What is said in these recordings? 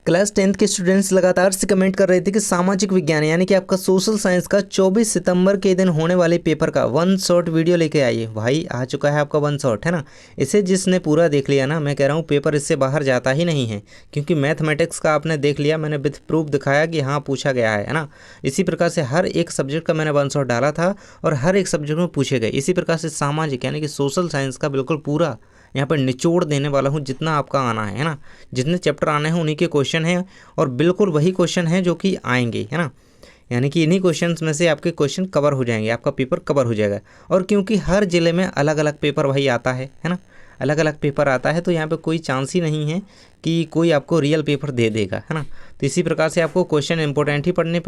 Class 10th के students लगातार से कमेंट कर रहे थे कि सामाजिक विज्ञान यानी कि आपका सोशल साइंस का 24 सितंबर के दिन होने वाले पेपर का वन शॉट वीडियो लेके आइए। भाई आ चुका है आपका वन शॉट, है ना। इसे जिसने पूरा देख लिया ना, मैं कह रहा हूँ पेपर इससे बाहर जाता ही नहीं है, क्योंकि मैथमेटिक्स का आपने देख लिया, मैंने विथ प्रूफ दिखाया कि हाँ पूछा गया है ना। इसी प्रकार से हर एक सब्जेक्ट का मैंने वन शॉट डाला था और हर एक सब्जेक्ट में पूछे गए। इसी प्रकार से सामाजिक यानी कि सोशल साइंस का बिल्कुल पूरा यहाँ पर निचोड़ देने वाला हूँ, जितना आपका आना है ना। जितने चैप्टर आने हैं उन्हीं के क्वेश्चन हैं और बिल्कुल वही क्वेश्चन हैं जो कि आएंगे, है ना। यानी कि इन्हीं क्वेश्चंस में से आपके क्वेश्चन कवर हो जाएंगे, आपका पेपर कवर हो जाएगा। और क्योंकि हर ज़िले में अलग अलग पेपर भाई आता है ना, अलग अलग पेपर आता है, तो यहाँ पे कोई चांस ही नहीं है कि कोई आपको रियल पेपर दे देगा, है ना। तो इसी प्रकार से आपको क्वेश्चन इंपॉर्टेंट ही पढ़ने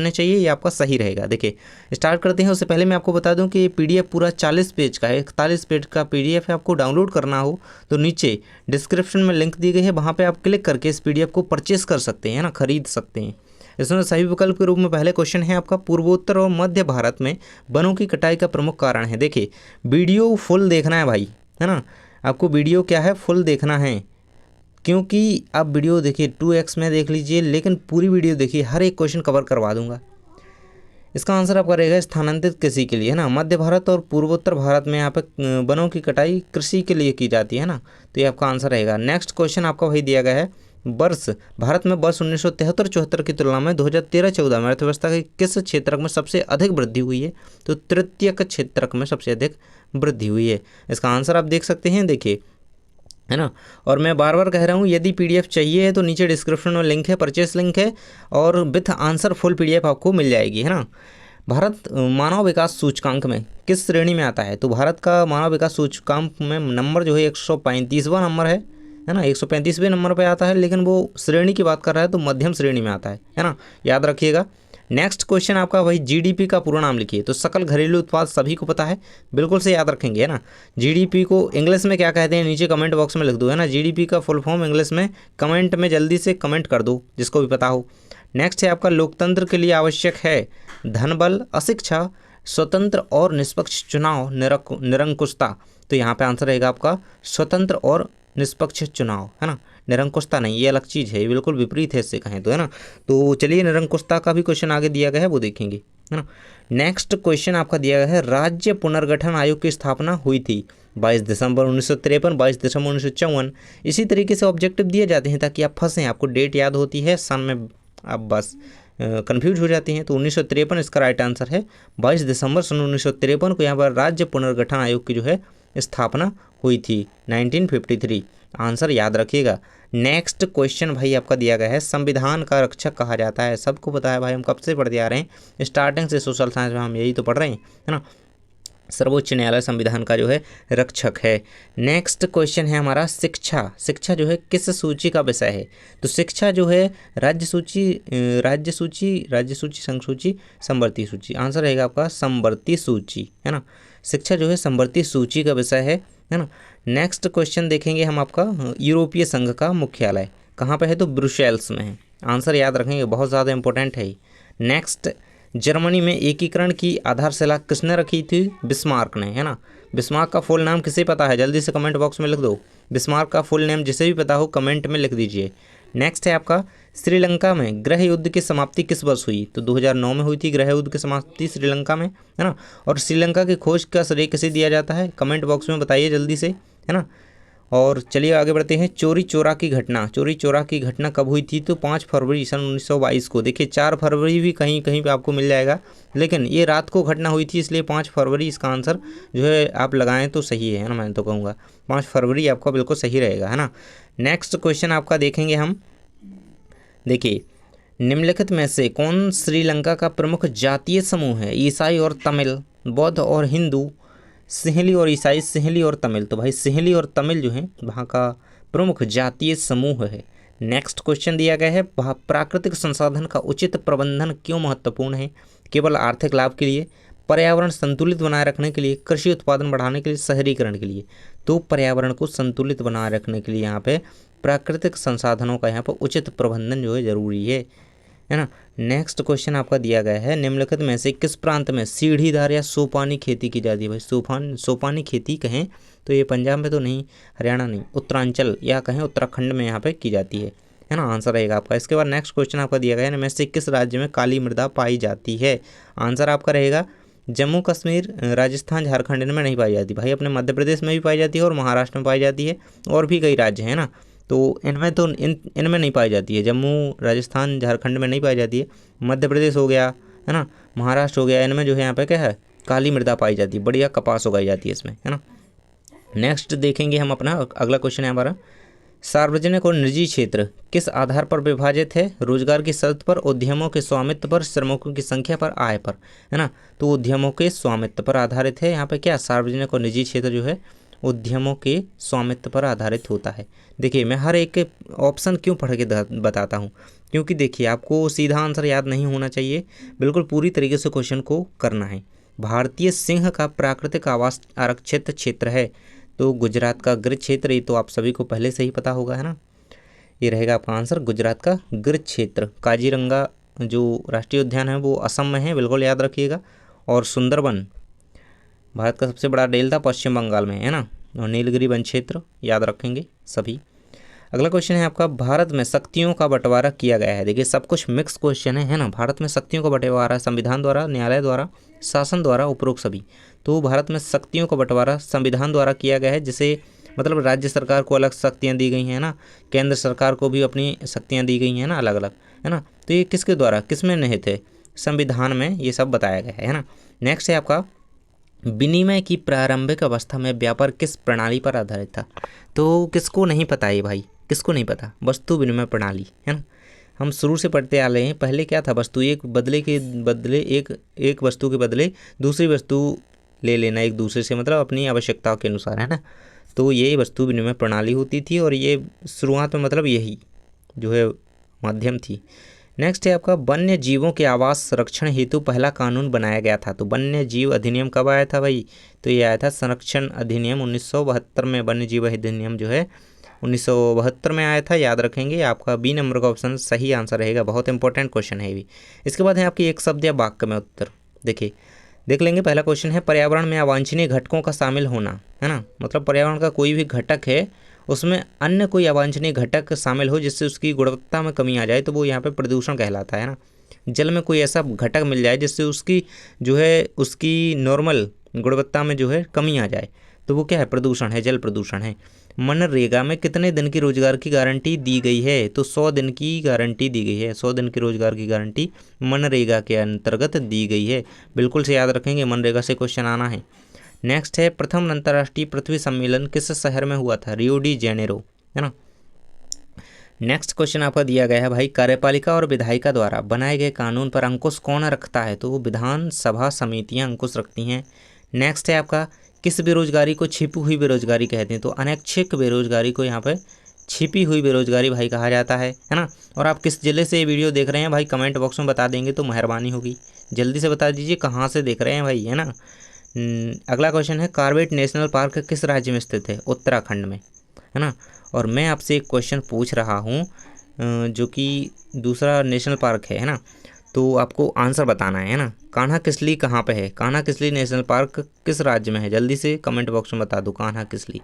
चाहिए, ये आपका सही रहेगा। देखिए स्टार्ट करते हैं। उससे पहले मैं आपको बता दूं कि ये पीडीएफ पूरा 40 पेज का है, 41 पेज का पीडीएफ है। आपको डाउनलोड करना हो तो नीचे डिस्क्रिप्शन में लिंक दी गई है, वहाँ पर आप क्लिक करके इस पीडीएफ को परचेस कर सकते हैं ना, खरीद सकते हैं। इसमें सही विकल्प के रूप में पहले क्वेश्चन है आपका, पूर्वोत्तर और मध्य भारत में वनों की कटाई का प्रमुख कारण है। देखिए वीडियो फुल देखना है भाई, है ना। आपको वीडियो क्या है, फुल देखना है, क्योंकि आप वीडियो देखिए 2x में देख लीजिए, लेकिन पूरी वीडियो देखिए, हर एक क्वेश्चन कवर करवा दूंगा। इसका आंसर आपका रहेगा स्थानांतरित कृषि के लिए, है ना। मध्य भारत और पूर्वोत्तर भारत में यहाँ पे वनों की कटाई कृषि के लिए की जाती है ना, तो ये आपका आंसर रहेगा। नेक्स्ट क्वेश्चन आपका वही दिया गया है, वर्ष भारत में वर्ष 1973-74 की तुलना में 2013-14 में अर्थव्यवस्था के किस क्षेत्र में सबसे अधिक वृद्धि हुई है, तो तृतीयक क्षेत्र में सबसे अधिक वृद्धि हुई है। इसका आंसर आप देख सकते हैं, देखिए, है ना। और मैं बार बार कह रहा हूँ, यदि पीडीएफ चाहिए तो नीचे डिस्क्रिप्शन में लिंक है, परचेस लिंक है, और विथ आंसर फुल पीडीएफ आपको मिल जाएगी, है ना। भारत मानव विकास सूचकांक में किस श्रेणी में आता है, तो भारत का मानव विकास सूचकांक में नंबर जो है 135वां नंबर है ना, 135वें नंबर पे आता है, लेकिन वो श्रेणी की बात कर रहा है तो मध्यम श्रेणी में आता है ना, याद रखिएगा। नेक्स्ट क्वेश्चन आपका भाई जीडीपी का पूरा नाम लिखिए, तो सकल घरेलू उत्पाद सभी को पता है, बिल्कुल से याद रखेंगे, है ना। जीडीपी को इंग्लिश में क्या कहते हैं नीचे कमेंट बॉक्स में लिख दो, है ना। जीडीपी का फुल फॉर्म इंग्लिश में कमेंट में जल्दी से कमेंट कर दो, जिसको भी पता हो। नेक्स्ट है आपका, लोकतंत्र के लिए आवश्यक है धनबल, अशिक्षा, स्वतंत्र और निष्पक्ष चुनाव, निरंकुशता। तो यहाँ पे आंसर रहेगा आपका स्वतंत्र और निष्पक्ष चुनाव, है ना। निरंकुशता नहीं, ये अलग चीज़ है, ये बिल्कुल विपरीत है इससे कहें तो, है ना। तो चलिए निरंकुशता का भी क्वेश्चन आगे दिया गया है, वो देखेंगे, है ना। नेक्स्ट क्वेश्चन आपका दिया गया है, राज्य पुनर्गठन आयोग की स्थापना हुई थी 22 दिसंबर 1953, 22 दिसंबर 1954। इसी तरीके से ऑब्जेक्टिव दिए जाते हैं ताकि आप फंसें, आपको डेट याद होती है, सन में आप बस कन्फ्यूज हो जाती हैं। तो 1953 इसका राइट आंसर है। 22 दिसंबर सन 1953 को यहाँ पर राज्य पुनर्गठन आयोग की जो है स्थापना हुई थी, 1953, आंसर याद रखिएगा। नेक्स्ट क्वेश्चन भाई आपका दिया गया है, संविधान का रक्षक कहा जाता है, सबको पता है भाई, हम कब से पढ़ते आ रहे हैं, स्टार्टिंग से सोशल साइंस में हम यही तो पढ़ रहे हैं, है ना। सर्वोच्च न्यायालय संविधान का जो है रक्षक है। नेक्स्ट क्वेश्चन है हमारा, शिक्षा जो है किस सूची का विषय है, तो शिक्षा जो है राज्य सूची संघ सूची समवर्ती सूची, आंसर रहेगा आपका समवर्ती सूची, है ना। शिक्षा जो है समवर्ती सूची का विषय है ना। नेक्स्ट क्वेश्चन देखेंगे हम आपका, यूरोपीय संघ का मुख्यालय कहाँ पे है, तो ब्रुसेल्स में है, आंसर याद रखेंगे, बहुत ज़्यादा इंपॉर्टेंट है। नेक्स्ट, जर्मनी में एकीकरण की आधारशिला किसने रखी थी, बिस्मार्क ने, है ना। बिस्मार्क का फुल नाम किसे पता है, जल्दी से कमेंट बॉक्स में लिख दो, बिस्मार्क का फुल नेम जिसे भी पता हो कमेंट में लिख दीजिए। नेक्स्ट है आपका, श्रीलंका में गृह युद्ध की समाप्ति किस वर्ष हुई, तो 2009 में हुई थी गृह युद्ध की समाप्ति श्रीलंका में, है ना। और श्रीलंका की खोज का श्रेय किसे दिया जाता है, कमेंट बॉक्स में बताइए जल्दी से, है ना। और चलिए आगे बढ़ते हैं, चोरी चोरा की घटना कब हुई थी, तो 5 फरवरी सन 1922 को। देखिए 4 फरवरी भी कहीं कहीं पे आपको मिल जाएगा, लेकिन ये रात को घटना हुई थी, इसलिए 5 फरवरी इसका आंसर जो है आप लगाएं तो सही है ना, मैं तो कहूँगा 5 फरवरी आपका बिल्कुल सही रहेगा, है ना। नेक्स्ट क्वेश्चन आपका देखेंगे हम, देखिए निम्नलिखित में से कौन श्रीलंका का प्रमुख जातीय समूह है, ईसाई और तमिल, बौद्ध और हिंदू, सिंहली और ईसाई, सिंहली और तमिल। तो भाई सिंहली और तमिल जो है वहाँ का प्रमुख जातीय समूह है। नेक्स्ट क्वेश्चन दिया गया है, प्राकृतिक संसाधन का उचित प्रबंधन क्यों महत्वपूर्ण है, केवल आर्थिक लाभ के लिए, पर्यावरण संतुलित बनाए रखने के लिए, कृषि उत्पादन बढ़ाने के लिए, शहरीकरण के लिए। तो पर्यावरण को संतुलित बनाए रखने के लिए यहाँ पे प्राकृतिक संसाधनों का यहाँ पर उचित प्रबंधन जो है जरूरी है ना। नेक्स्ट क्वेश्चन आपका दिया गया है, निम्नलिखित में से किस प्रांत में सीढ़ीदार या सोपानी खेती की जाती है, भाई सोपानी खेती कहें तो ये पंजाब में तो नहीं, हरियाणा नहीं, उत्तरांचल या कहें उत्तराखंड में यहाँ पे की जाती है। है ना, आंसर रहेगा आपका। इसके बाद नेक्स्ट क्वेश्चन आपका दिया गया है, इनमें से किस राज्य में काली मृदा पाई जाती है? आंसर आपका रहेगा जम्मू कश्मीर, राजस्थान, झारखंड, इनमें नहीं पाई जाती भाई। अपने मध्य प्रदेश में भी पाई जाती है और महाराष्ट्र में पाई जाती है, और भी कई राज्य हैं ना, तो इनमें तो इनमें नहीं पाई जाती है। जम्मू, राजस्थान, झारखंड में नहीं पाई जाती है। मध्य प्रदेश हो गया, है ना, महाराष्ट्र हो गया, इनमें जो है यहाँ पे क्या है, काली मृदा पाई जाती है। बढ़िया कपास उगाई जाती है इसमें, है ना। नेक्स्ट देखेंगे हम अपना अगला क्वेश्चन है हमारा, सार्वजनिक और निजी क्षेत्र किस आधार पर विभाजित है? रोजगार की शर्त पर, उद्यमों के स्वामित्व पर, श्रमिकों की संख्या पर, आय पर, है ना। तो उद्यमों के स्वामित्व पर आधारित है यहाँ पे क्या, सार्वजनिक और निजी क्षेत्र जो है उद्यमों के स्वामित्व पर आधारित होता है। देखिए मैं हर एक ऑप्शन क्यों पढ़ के बताता हूँ, क्योंकि देखिए आपको सीधा आंसर याद नहीं होना चाहिए, बिल्कुल पूरी तरीके से क्वेश्चन को करना है। भारतीय सिंह का प्राकृतिक आवास आरक्षित क्षेत्र है, तो गुजरात का गिर क्षेत्र, ये तो आप सभी को पहले से ही पता होगा, है ना। ये रहेगा आपका आंसर, गुजरात का गिर क्षेत्र। काजीरंगा जो राष्ट्रीय उद्यान है वो असम में है, बिल्कुल याद रखिएगा। और सुंदरबन भारत का सबसे बड़ा डेल्टा पश्चिम बंगाल में है ना। और नीलगिरी वन क्षेत्र याद रखेंगे सभी। अगला क्वेश्चन है आपका, भारत में शक्तियों का बंटवारा किया गया है। देखिए सब कुछ मिक्स क्वेश्चन है ना। भारत में शक्तियों का बंटवारा संविधान द्वारा, न्यायालय द्वारा, शासन द्वारा, उपरोक्त सभी। तो भारत में शक्तियों का बंटवारा संविधान द्वारा किया गया है, जिसे मतलब राज्य सरकार को अलग शक्तियाँ दी गई हैं ना, केंद्र सरकार को भी अपनी शक्तियाँ दी गई हैं ना, अलग अलग, है ना। तो ये किसके द्वारा, किस में निहित है, संविधान में ये सब बताया गया है ना। नेक्स्ट है आपका, विनिमय की प्रारंभिक अवस्था में व्यापार किस प्रणाली पर आधारित था? तो किसको नहीं पता है भाई, किसको नहीं पता, वस्तु विनिमय प्रणाली, है ना। हम शुरू से पढ़ते आ रहे हैं। पहले क्या था, वस्तु एक बदले एक वस्तु के बदले दूसरी वस्तु ले लेना एक दूसरे से, मतलब अपनी आवश्यकताओं के अनुसार, है ना। तो ये वस्तु विनिमय प्रणाली होती थी, और ये शुरुआत में मतलब यही जो है माध्यम थी। नेक्स्ट है आपका, वन्य जीवों के आवास संरक्षण हेतु पहला कानून बनाया गया था। तो वन्य जीव अधिनियम कब आया था भाई? तो ये आया था संरक्षण अधिनियम 1972 में। वन्य जीव अधिनियम जो है 1972 में आया था, याद रखेंगे। आपका बी नंबर का ऑप्शन सही आंसर रहेगा, बहुत इंपॉर्टेंट क्वेश्चन है ये भी। इसके बाद है आपकी एक शब्द या वाक्य में उत्तर। देखिए देख लेंगे। पहला क्वेश्चन है, पर्यावरण में अवांछनीय घटकों का शामिल होना, है ना। मतलब पर्यावरण का कोई भी घटक है, उसमें अन्य कोई अवांछनीय घटक शामिल हो जिससे उसकी गुणवत्ता में कमी आ जाए, तो वो यहाँ पे प्रदूषण कहलाता है ना। जल में कोई ऐसा घटक मिल जाए जिससे उसकी जो है उसकी नॉर्मल गुणवत्ता में जो है कमी आ जाए, तो वो क्या है, प्रदूषण है, जल प्रदूषण है। मनरेगा में कितने दिन की रोजगार की गारंटी दी गई है? तो 100 दिन की गारंटी दी गई है। 100 दिन की रोजगार की गारंटी मनरेगा के अंतर्गत दी गई है, बिल्कुल से याद रखेंगे, मनरेगा से क्वेश्चन आना है। नेक्स्ट है, प्रथम अंतर्राष्ट्रीय पृथ्वी सम्मेलन किस शहर में हुआ था? रियो डी जेनेरो, है ना। नेक्स्ट क्वेश्चन आपका दिया गया है भाई, कार्यपालिका और विधायिका द्वारा बनाए गए कानून पर अंकुश कौन रखता है? तो विधानसभा समितियां अंकुश रखती हैं। नेक्स्ट है आपका, किस बेरोजगारी को छिपी हुई बेरोजगारी कहते हैं? तो अनैच्छिक बेरोजगारी को यहाँ पे छिपी हुई बेरोजगारी भाई कहा जाता है ना। और आप किस जिले से ये वीडियो देख रहे हैं भाई, कमेंट बॉक्स में बता देंगे तो मेहरबानी होगी। जल्दी से बता दीजिए कहाँ से देख रहे हैं भाई, है ना। अगला क्वेश्चन है, कॉर्बेट नेशनल पार्क किस राज्य में स्थित है? उत्तराखंड में, है ना। और मैं आपसे एक क्वेश्चन पूछ रहा हूँ जो कि दूसरा नेशनल पार्क है ना, तो आपको आंसर बताना है ना। कान्हा किसली कहाँ पे है? कान्हा किसली नेशनल पार्क किस राज्य में है? जल्दी से कमेंट बॉक्स में बता दो, कान्हा किसली,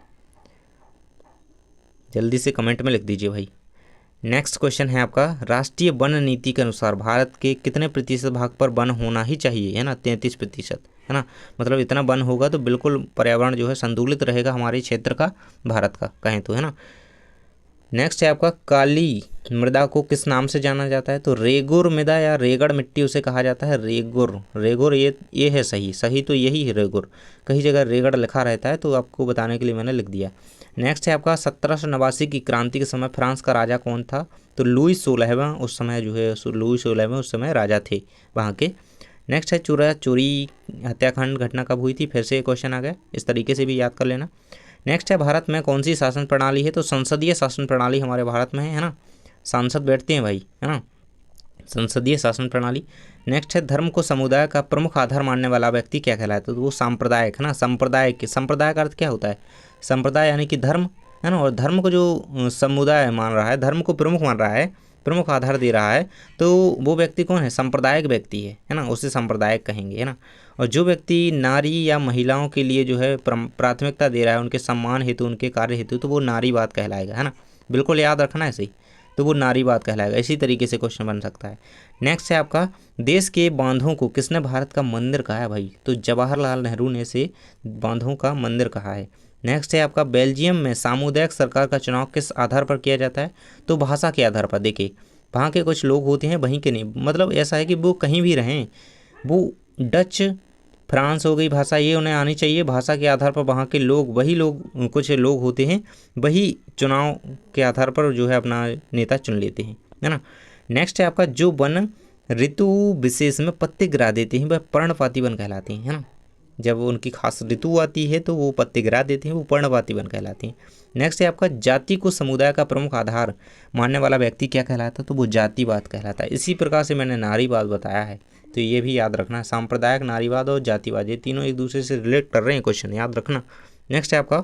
जल्दी से कमेंट में लिख दीजिए भाई। नेक्स्ट क्वेश्चन है आपका, राष्ट्रीय वन नीति के अनुसार भारत के कितने प्रतिशत भाग पर वन होना ही चाहिए? है ना, 33%, है ना। मतलब इतना वन होगा तो बिल्कुल पर्यावरण जो है संतुलित रहेगा हमारे क्षेत्र का, भारत का कहें तो, है ना। नेक्स्ट है आपका, काली मृदा को किस नाम से जाना जाता है? तो रेगुर मृदा या रेगड़ मिट्टी उसे कहा जाता है। रेगुर, रेगुर ये है सही, सही तो यही है रेगुर। कई जगह रेगड़ लिखा रहता है, तो आपको बताने के लिए मैंने लिख दिया। नेक्स्ट है आपका, 1789 की क्रांति के समय फ्रांस का राजा कौन था? तो लुई 16वां उस समय जो है, लुई 16वां उस समय राजा थे वहाँ के। नेक्स्ट है, चोरी हत्याकांड घटना कब हुई थी? फिर से क्वेश्चन आ गया, इस तरीके से भी याद कर लेना। नेक्स्ट है, भारत में कौन सी शासन प्रणाली है? तो संसदीय शासन प्रणाली हमारे भारत में है ना। सांसद बैठते हैं भाई, है ना, संसदीय शासन प्रणाली। नेक्स्ट है, धर्म को समुदाय का प्रमुख आधार मानने वाला व्यक्ति क्या कहलाता है? तो वो सांप्रदायिक, है ना। संप्रदाय का अर्थ क्या होता है? संप्रदाय यानी कि धर्म, है ना। और धर्म को जो समुदाय मान रहा है, धर्म को प्रमुख मान रहा है, प्रमुख आधार दे रहा है, तो वो व्यक्ति कौन है? सांप्रदायिक व्यक्ति है ना, उसे सांप्रदायिक कहेंगे, है ना। और जो व्यक्ति नारी या महिलाओं के लिए जो है प्राथमिकता दे रहा है, उनके सम्मान हेतु, उनके कार्य हेतु, तो वो नारीवाद कहलाएगा, है ना। बिल्कुल याद रखना है, सही। तो वो नारीवाद कहलाएगा। इसी तरीके से क्वेश्चन बन सकता है। नेक्स्ट है आपका, देश के बांधों को किसने भारत का मंदिर कहा है भाई? तो जवाहरलाल नेहरू ने से बांधों का मंदिर कहा है। नेक्स्ट है आपका, बेल्जियम में सामुदायिक सरकार का चुनाव किस आधार पर किया जाता है? तो भाषा के आधार पर। देखिए वहाँ के कुछ लोग होते हैं, वहीं के नहीं, मतलब ऐसा है कि वो कहीं भी रहें, वो डच, फ्रांस हो गई भाषा, ये उन्हें आनी चाहिए। भाषा के आधार पर वहाँ के लोग, वही लोग, कुछ लोग होते हैं, वही चुनाव के आधार पर जो है अपना नेता चुन लेते हैं, है ना। नेक्स्ट है आपका, जो वन ऋतु विशेष में पत्ते गिरा देते हैं वह पर्णपाती वन कहलाते हैं, है ना। जब उनकी खास ऋतु आती है तो वो पत्ते गिरा देते हैं, वो पर्णपाती वन कहलाते हैं। नेक्स्ट है आपका, जाति को समुदाय का प्रमुख आधार मानने वाला व्यक्ति क्या कहलाता है? तो वो जातिवाद कहलाता है। इसी प्रकार से मैंने नारीवाद बताया है, तो ये भी याद रखना। सांप्रदायिक, नारीवाद और जातिवाद, ये तीनों एक दूसरे से रिलेट कर रहे हैं, क्वेश्चन याद रखना। नेक्स्ट है आपका,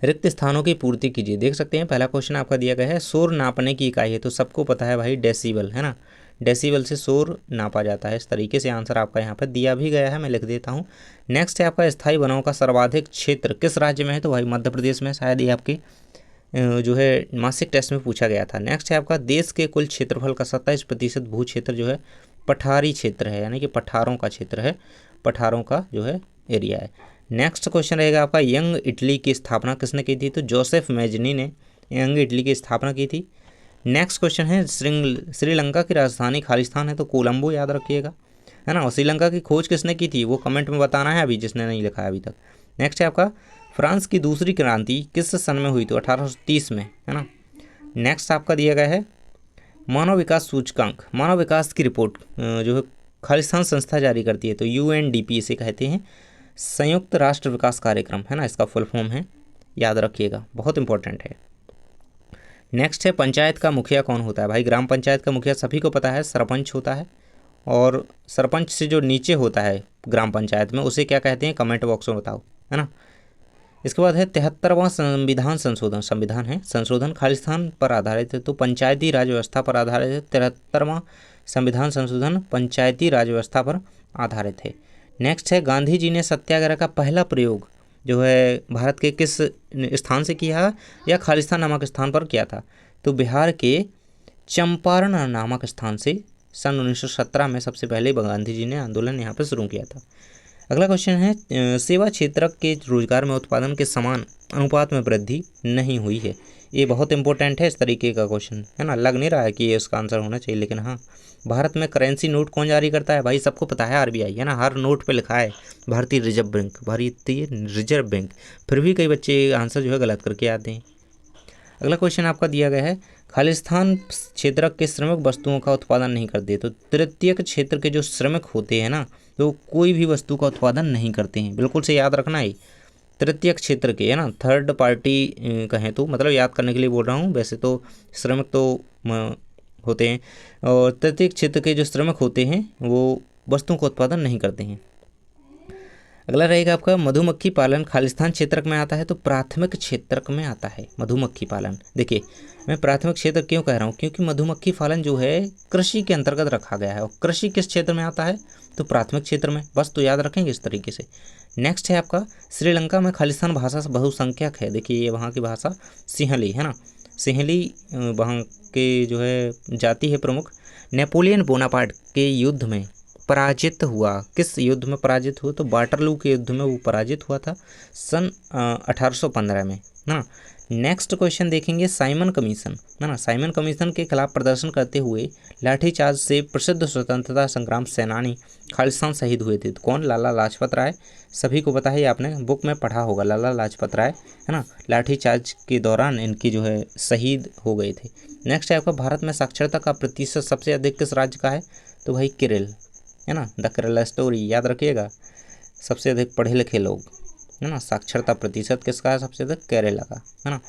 रिक्त स्थानों की पूर्ति कीजिए। देख सकते हैं पहला क्वेश्चन आपका दिया गया है, शोर नापने की इकाई है, तो सबको पता है भाई डेसिबल, है ना। डेसिबल से शोर नापा जाता है। इस तरीके से आंसर आपका यहाँ पर दिया भी गया है, मैं लिख देता हूँ। नेक्स्ट है आपका, स्थायी वनों का सर्वाधिक क्षेत्र किस राज्य में है? तो भाई मध्य प्रदेश में, शायद ये आपके जो है मासिक टेस्ट में पूछा गया था। नेक्स्ट है आपका, देश के कुल क्षेत्रफल का 27% भू क्षेत्र जो है पठारी क्षेत्र है, यानी कि पठारों का क्षेत्र है, पठारों का जो है एरिया है। नेक्स्ट क्वेश्चन रहेगा आपका, यंग इटली की स्थापना किसने की थी? तो जोसेफ मैजनी ने यंग इटली की स्थापना की थी। नेक्स्ट क्वेश्चन है, श्रीलंका की राजधानी खालिस्तान है, तो कोलंबो याद रखिएगा, है ना। और श्रीलंका की खोज किसने की थी? वो कमेंट में बताना है अभी, जिसने नहीं लिखा है अभी तक। नेक्स्ट है आपका, फ्रांस की दूसरी क्रांति किस सन में हुई? तो 1830 में, है ना। नेक्स्ट आपका दिया गया है, मानव विकास सूचकांक, मानव विकास की रिपोर्ट जो है खालिस्तान संस्था जारी करती है, तो UNDP इसे कहते हैं, संयुक्त राष्ट्र विकास कार्यक्रम, है ना, इसका फुल फॉर्म है, याद रखिएगा, बहुत इंपॉर्टेंट है। नेक्स्ट है, पंचायत का मुखिया कौन होता है? भाई ग्राम पंचायत का मुखिया सभी को पता है, सरपंच होता है। और सरपंच से जो नीचे होता है ग्राम पंचायत में, उसे क्या कहते हैं? कमेंट बॉक्स में बताओ, है ना। इसके बाद है 73वां संविधान संशोधन, संविधान है संशोधन खालिस्तान पर आधारित है, तो पंचायती राज व्यवस्था पर आधारित है। 73वां संविधान संशोधन पंचायती राज व्यवस्था पर आधारित है। नेक्स्ट है, गांधी जी ने सत्याग्रह का पहला प्रयोग जो है भारत के किस स्थान से किया या खालिस्तान नामक स्थान पर किया था? तो बिहार के चंपारण नामक स्थान से सन 1917 में सबसे पहले गांधी जी ने आंदोलन यहाँ पर शुरू किया था। अगला क्वेश्चन है, सेवा क्षेत्र के रोजगार में उत्पादन के समान अनुपात में वृद्धि नहीं हुई है। ये बहुत इंपॉर्टेंट है, इस तरीके का क्वेश्चन, है ना। लग नहीं रहा है कि ये उसका आंसर होना चाहिए, लेकिन हाँ, भारत में करेंसी नोट कौन जारी करता है? भाई सबको पता है, RBI, है ना। हर नोट पे लिखा है भारतीय रिजर्व बैंक, भारतीय रिजर्व बैंक, फिर भी कई बच्चे आंसर जो है गलत करके आते हैं। अगला क्वेश्चन आपका दिया गया है, खालिस्तान क्षेत्र के श्रमिक वस्तुओं का उत्पादन नहीं करते, तो तृतीयक क्षेत्र के जो श्रमिक होते हैं ना, तो कोई भी वस्तु का उत्पादन नहीं करते हैं, बिल्कुल से याद रखना है। तृतीयक क्षेत्र के, है ना, थर्ड पार्टी कहें तो, मतलब याद करने के लिए बोल रहा हूँ, वैसे तो श्रमिक तो होते हैं, और तृतीयक क्षेत्र के जो श्रमिक होते हैं वो वस्तुओं का उत्पादन नहीं करते हैं। अगला रहेगा आपका, मधुमक्खी पालन खालिस्तान क्षेत्र में आता है, तो प्राथमिक क्षेत्र में आता है मधुमक्खी पालन। देखिए मैं प्राथमिक क्षेत्र क्यों कह रहा हूँ, क्योंकि मधुमक्खी पालन जो है कृषि के अंतर्गत रखा गया है, और कृषि किस क्षेत्र में आता है? तो प्राथमिक क्षेत्र में, बस तो याद रखेंगे इस तरीके से। नेक्स्ट है आपका, श्रीलंका में खालिस्तान भाषा बहुसंख्यक है। देखिए ये वहाँ की भाषा सिंहली, है ना, सिंहली वहाँ के जो है जाति है प्रमुख। नेपोलियन बोनापार्ट के युद्ध में पराजित हुआ, किस युद्ध में पराजित हुआ? तो वाटरलू के युद्ध में वो पराजित हुआ था सन 1815 में, ना। नेक्स्ट क्वेश्चन देखेंगे, साइमन कमीशन, है ना, साइमन कमीशन के खिलाफ प्रदर्शन करते हुए लाठीचार्ज से प्रसिद्ध स्वतंत्रता संग्राम सेनानी खालिस्तान शहीद हुए थे, तो कौन? लाला लाजपत राय, सभी को पता है, आपने बुक में पढ़ा होगा, लाला लाजपत राय, है ना, लाठीचार्ज के दौरान इनकी जो है शहीद हो गए थे। नेक्स्ट है आपका, भारत में साक्षरता का प्रतिशत सबसे अधिक किस राज्य का है? तो भाई केरल, है ना, द केरला स्टोरी, याद रखिएगा, सबसे अधिक पढ़े लिखे लोग, है ना। साक्षरता प्रतिशत किसका है सबसे अधिक? केरला का, है ना।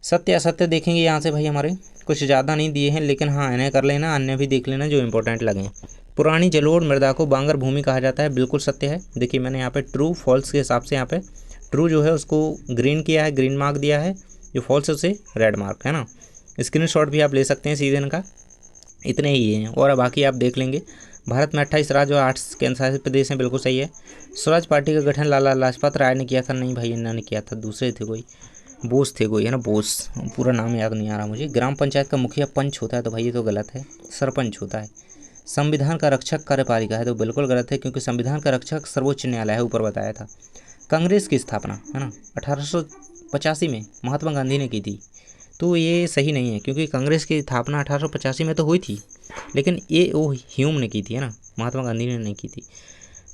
सत्य असत्य देखेंगे यहाँ से, भाई हमारे कुछ ज़्यादा नहीं दिए हैं, लेकिन हाँ इन्हें कर लेना, अन्य भी देख लेना जो इंपॉर्टेंट लगे। पुरानी जलोढ़ मृदा को बांगर भूमि कहा जाता है, बिल्कुल सत्य है। देखिए मैंने यहाँ पे ट्रू फॉल्स के हिसाब से, यहाँ पे ट्रू जो है उसको ग्रीन किया है, ग्रीन मार्क दिया है, जो फॉल्स है उसे रेड मार्क, है ना। स्क्रीनशॉट भी आप ले सकते हैं सीधे इनका, इतने ही हैं, और बाकी आप देख लेंगे। भारत में 28 राज्य और 8 केंद्र शासित प्रदेश हैं, बिल्कुल सही है। स्वराज पार्टी का गठन लाला लाजपत राय ने किया था? नहीं भाई, इन्होंने किया था, दूसरे थे कोई। बोस थे कोई, है ना, बोस, पूरा नाम याद नहीं आ रहा मुझे। ग्राम पंचायत का मुखिया पंच होता है, तो भाई ये तो गलत है, सरपंच होता है। संविधान का रक्षक कार्यपालिका है, तो बिल्कुल गलत है, क्योंकि संविधान का रक्षक सर्वोच्च न्यायालय है, ऊपर बताया था। कांग्रेस की स्थापना, है ना, 1885 में महात्मा गांधी ने की थी, तो ये सही नहीं है, क्योंकि कांग्रेस की स्थापना 1885 में तो हुई थी, लेकिन ये वो ह्यूम ने की थी, है ना, महात्मा गांधी ने नहीं की थी।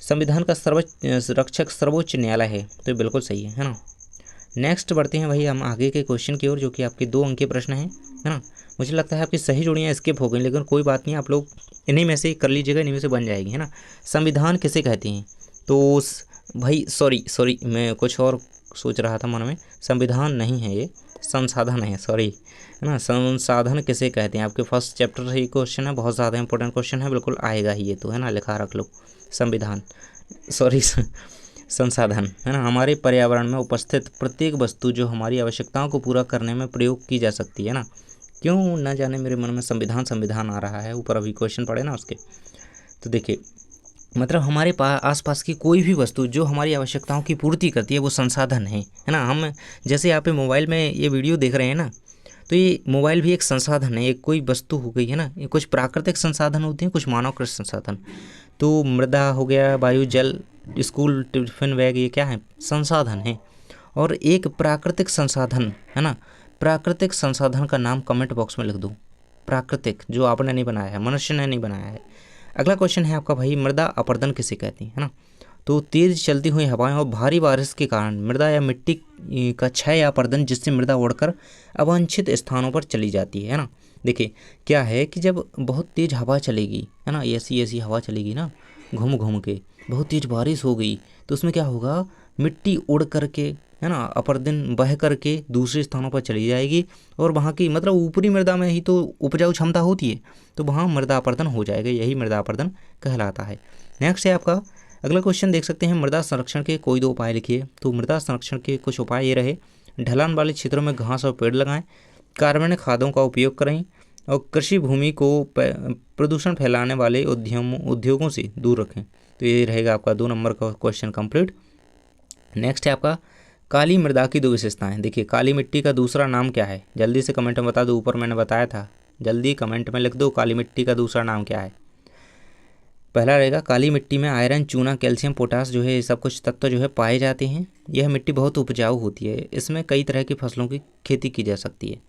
संविधान का सर्वोच्च रक्षक सर्वोच्च न्यायालय है, तो ये बिल्कुल सही है ना। नेक्स्ट बढ़ते हैं भाई हम आगे के क्वेश्चन की ओर, जो कि आपके 2 अंक के प्रश्न हैं, है ना। मुझे लगता है आपकी सही जोड़ियाँ स्किप हो गई, लेकिन कोई बात नहीं, आप लोग इन्हीं में से कर लीजिएगा, इन्हीं में से बन जाएगी, है ना। संविधान किसे कहते हैं, तो भाई सॉरी मैं कुछ और सोच रहा था मन में, संविधान नहीं है ये, संसाधन है, सॉरी, है ना। संसाधन किसे कहते हैं, आपके फर्स्ट चैप्टर से ये क्वेश्चन है, बहुत ज़्यादा इंपॉर्टेंट क्वेश्चन है, बिल्कुल आएगा ही ये तो, है ना, लिखा रख लो। संविधान, सॉरी, संसाधन, है ना, हमारे पर्यावरण में उपस्थित प्रत्येक वस्तु जो हमारी आवश्यकताओं को पूरा करने में प्रयोग की जा सकती है ना। क्यों न जाने मेरे मन में संविधान आ रहा है, ऊपर अभी क्वेश्चन पढ़े ना उसके। तो देखिए, मतलब हमारे आसपास की कोई भी वस्तु जो हमारी आवश्यकताओं की पूर्ति करती है, वो संसाधन है ना। हम जैसे यहाँ पे मोबाइल में ये वीडियो देख रहे हैं ना, तो ये मोबाइल भी एक संसाधन है, एक कोई वस्तु हो गई, है ना। ये कुछ प्राकृतिक संसाधन होते हैं, कुछ मानवकृत संसाधन। तो मृदा हो गया, वायु, जल, स्कूल टिफिन बैग, ये क्या है, संसाधन है। और एक प्राकृतिक संसाधन, है ना, प्राकृतिक संसाधन का नाम कमेंट बॉक्स में लिख दो। प्राकृतिक, जो आपने नहीं बनाया है, मनुष्य ने नहीं बनाया है। अगला क्वेश्चन है आपका भाई, मृदा अपरदन किसे कहते हैं, है ना। तो तेज चलती हुई हवाएं और भारी बारिश के कारण मृदा या मिट्टी का क्षय या अपरदन, जिससे मृदा उड़कर अवांछित स्थानों पर चली जाती है ना। देखिए क्या है कि जब बहुत तेज हवा चलेगी, है ना, ऐसी हवा चलेगी ना, घूम घूम के, बहुत तेज बारिश हो गई, तो उसमें क्या होगा, मिट्टी उड़ करके, है ना, अपरदन बह करके दूसरे स्थानों पर चली जाएगी, और वहाँ की मतलब ऊपरी मृदा में ही तो उपजाऊ क्षमता होती है, तो वहाँ मृदा अपरदन हो जाएगा, यही मृदा अपरदन कहलाता है। नेक्स्ट है आपका अगला क्वेश्चन, देख सकते हैं, मृदा संरक्षण के कोई 2 उपाय लिखिए। तो मृदा संरक्षण के कुछ उपाय ये रहे, ढलान वाले क्षेत्रों में घास और पेड़ लगाएं, कार्बनिक खादों का उपयोग करें, और कृषि भूमि को प्रदूषण फैलाने वाले उद्योगों से दूर रखें। तो ये रहेगा आपका 2 नंबर का क्वेश्चन कंप्लीट। नेक्स्ट है आपका, काली मृदा की 2 विशेषताएं। देखिए, काली मिट्टी का दूसरा नाम क्या है, जल्दी से कमेंट में बता दो, ऊपर मैंने बताया था, जल्दी कमेंट में लिख दो, काली मिट्टी का दूसरा नाम क्या है। पहला रहेगा, काली मिट्टी में आयरन, चूना, कैल्शियम, पोटास जो है, ये सब कुछ तत्व जो है पाए जाते हैं। यह मिट्टी बहुत उपजाऊ होती है, इसमें कई तरह की फसलों की खेती की जा सकती है।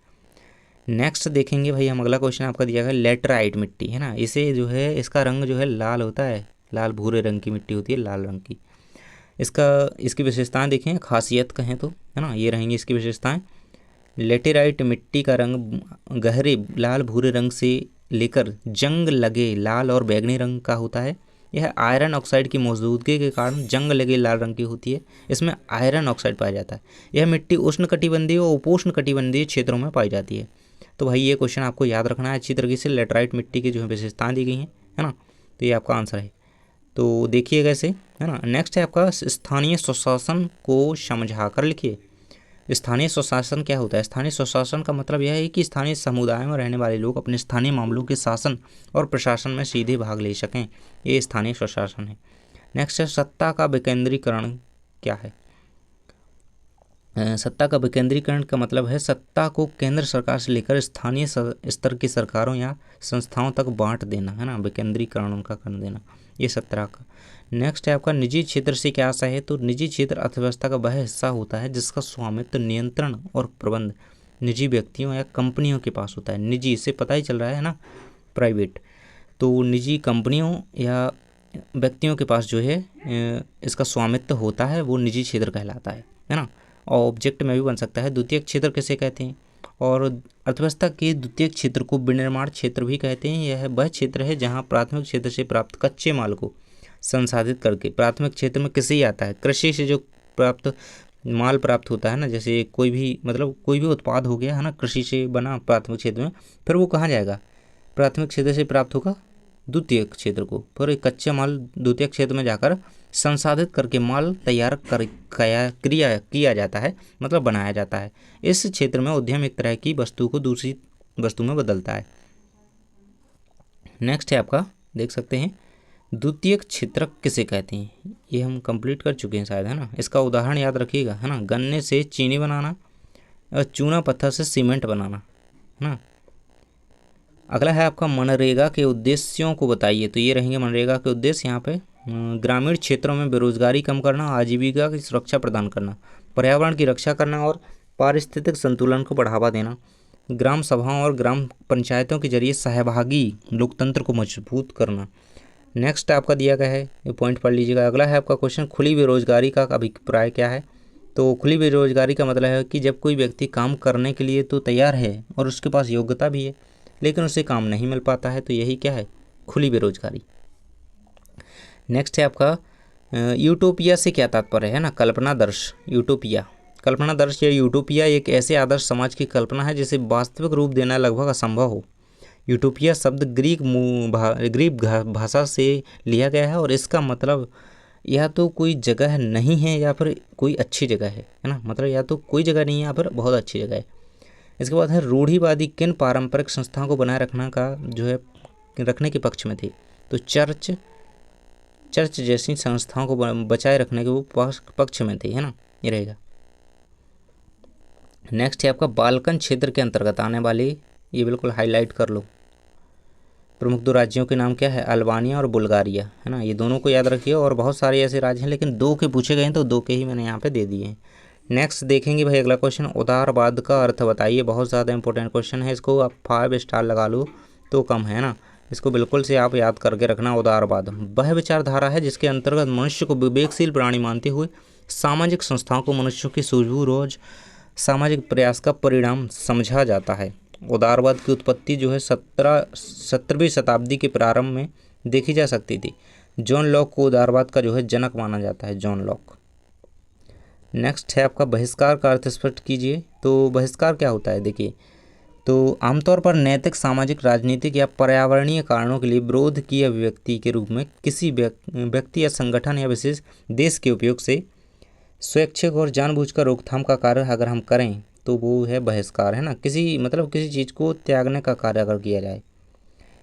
नेक्स्ट देखेंगे भाई हम, अगला क्वेश्चन आपका दिया गया, लेटराइट मिट्टी, है ना, इसे जो है, इसका रंग जो है लाल होता है, लाल भूरे रंग की मिट्टी होती है, लाल रंग की। इसकी विशेषताएं देखें, खासियत कहें तो, है ना, ये रहेंगी इसकी विशेषताएं। लेटेराइट मिट्टी का रंग गहरे लाल भूरे रंग से लेकर जंग लगे लाल और बैंगनी रंग का होता है। यह आयरन ऑक्साइड की मौजूदगी के कारण जंग लगे लाल रंग की होती है, इसमें आयरन ऑक्साइड पाया जाता है। यह मिट्टी उष्णकटिबंधीय और उपोष्ण कटिबंधीय क्षेत्रों में पाई जाती है। तो भाई ये क्वेश्चन आपको याद रखना है अच्छी तरीके से, लेटराइट मिट्टी की जो है विशेषताएं दी गई हैं, है ना, तो ये आपका आंसर है। तो देखिएगा इसे, है ना। नेक्स्ट है आपका, स्थानीय स्वशासन को समझा कर लिखिए। स्थानीय स्वशासन क्या होता है, स्थानीय स्वशासन का मतलब यह है कि स्थानीय समुदाय में रहने वाले लोग अपने स्थानीय मामलों के शासन और प्रशासन में सीधे भाग ले सकें, ये स्थानीय स्वशासन है। नेक्स्ट है, सत्ता का विकेंद्रीकरण क्या है। सत्ता का विकेंद्रीकरण का मतलब है सत्ता को केंद्र सरकार से लेकर स्थानीय स्तर की सरकारों या संस्थाओं तक बांट देना, है ना, विकेंद्रीकरण उनका कर देना, ये सत्ता का। नेक्स्ट है आपका, निजी क्षेत्र से क्या आशा है। तो निजी क्षेत्र अर्थव्यवस्था का वह हिस्सा होता है जिसका स्वामित्व, नियंत्रण और प्रबंध निजी व्यक्तियों या कंपनियों के पास होता है। निजी, इससे पता ही चल रहा है ना, प्राइवेट। तो निजी कंपनियों या व्यक्तियों के पास जो है इसका स्वामित्व होता है, वो निजी क्षेत्र कहलाता है ना। ऑब्जेक्ट में भी बन सकता है। द्वितीयक क्षेत्र किसे कहते हैं, और अर्थव्यवस्था के द्वितीयक क्षेत्र को विनिर्माण क्षेत्र भी कहते हैं। यह वह क्षेत्र है जहां प्राथमिक क्षेत्र से प्राप्त कच्चे माल को संसाधित करके, प्राथमिक क्षेत्र में किसे ही आता है, कृषि से जो प्राप्त माल प्राप्त होता है ना, जैसे कोई भी मतलब कोई भी उत्पाद हो गया, है ना, कृषि से बना प्राथमिक क्षेत्र में, फिर वो कहाँ जाएगा, प्राथमिक क्षेत्र से प्राप्त होगा द्वितीयक क्षेत्र को, फिर एक कच्चे माल द्वितीयक क्षेत्र में जाकर संसाधित करके माल तैयार कर किया जाता है, मतलब बनाया जाता है। इस क्षेत्र में उद्यम एक तरह की वस्तु को दूसरी वस्तु में बदलता है। नेक्स्ट है आपका, देख सकते हैं, द्वितीयक क्षेत्रक किसे कहते हैं। ये हम कंप्लीट कर चुके हैं शायद, है ना। इसका उदाहरण याद रखिएगा, है ना, गन्ने से चीनी बनाना, और चूना पत्थर से सीमेंट बनाना, है ना। अगला है आपका मनरेगा के उद्देश्यों को बताइए। तो ये रहेंगे मनरेगा के उद्देश्य यहाँ पे ग्रामीण क्षेत्रों में बेरोजगारी कम करना, आजीविका की सुरक्षा प्रदान करना, पर्यावरण की रक्षा करना और पारिस्थितिक संतुलन को बढ़ावा देना, ग्राम सभाओं और ग्राम पंचायतों के जरिए सहभागी लोकतंत्र को मजबूत करना। नेक्स्ट आपका दिया गया है, ये पॉइंट पढ़ लीजिएगा। अगला है आपका क्वेश्चन, खुली बेरोजगारी का अभिप्राय क्या है। तो खुली बेरोजगारी का मतलब है कि जब कोई व्यक्ति काम करने के लिए तो तैयार है और उसके पास योग्यता भी है, लेकिन उसे काम नहीं मिल पाता है, तो यही क्या है, खुली बेरोजगारी। नेक्स्ट है आपका यूटोपिया से क्या तात्पर्य है ना, कल्पनादर्श। यूटोपिया, कल्पनादर्श या यूटोपिया एक ऐसे आदर्श समाज की कल्पना है जिसे वास्तविक रूप देना लगभग असंभव हो। यूटोपिया शब्द ग्रीक भाषा से लिया गया है और इसका मतलब या तो कोई जगह नहीं है या फिर कोई अच्छी जगह है ना, मतलब या तो कोई जगह नहीं है या फिर बहुत अच्छी जगह है। इसके बाद है रूढ़िवादी किन पारंपरिक संस्थाओं को बनाए रखना का जो है रखने के पक्ष में थे। तो चर्च जैसी संस्थाओं को बचाए रखने के वो पक्ष में थे, है ना, ये रहेगा। नेक्स्ट है आपका बाल्कन क्षेत्र के अंतर्गत आने वाले, ये बिल्कुल हाईलाइट कर लो, प्रमुख दो राज्यों के नाम क्या है, अल्बानिया और बुल्गारिया, है ना। ये दोनों को याद रखिए और बहुत सारे ऐसे राज्य हैं, लेकिन दो के पूछे गए हैं तो दो के ही मैंने यहाँ पे दे दिए हैं। नेक्स्ट देखेंगे भाई अगला क्वेश्चन, उदारवाद का अर्थ बताइए। बहुत ज़्यादा इंपॉर्टेंट क्वेश्चन है, इसको आप 5 स्टार लगा लो तो कम है ना, इसको बिल्कुल से आप याद करके रखना। उदारवाद वह विचारधारा है जिसके अंतर्गत मनुष्य को विवेकशील प्राणी मानते हुए सामाजिक संस्थाओं को मनुष्यों की सूझबूझ रोज सामाजिक प्रयास का परिणाम समझा जाता है। उदारवाद की उत्पत्ति जो है 17वीं शताब्दी के प्रारंभ में देखी जा सकती थी। जॉन लॉक को उदारवाद का जो है जनक माना जाता है, जॉन लॉक। नेक्स्ट है आपका बहिष्कार का अर्थ स्पष्ट कीजिए। तो बहिष्कार क्या होता है, देखिए, तो आमतौर पर नैतिक, सामाजिक, राजनीतिक या पर्यावरणीय कारणों के लिए विरोध की अभिव्यक्ति के रूप में किसी व्यक्ति या संगठन या विशेष देश के उपयोग से स्वैच्छिक और जानबूझकर रोकथाम का कार्य अगर हम करें तो वो है बहिष्कार, है ना। किसी चीज़ को त्यागने का कार्य अगर किया जाए।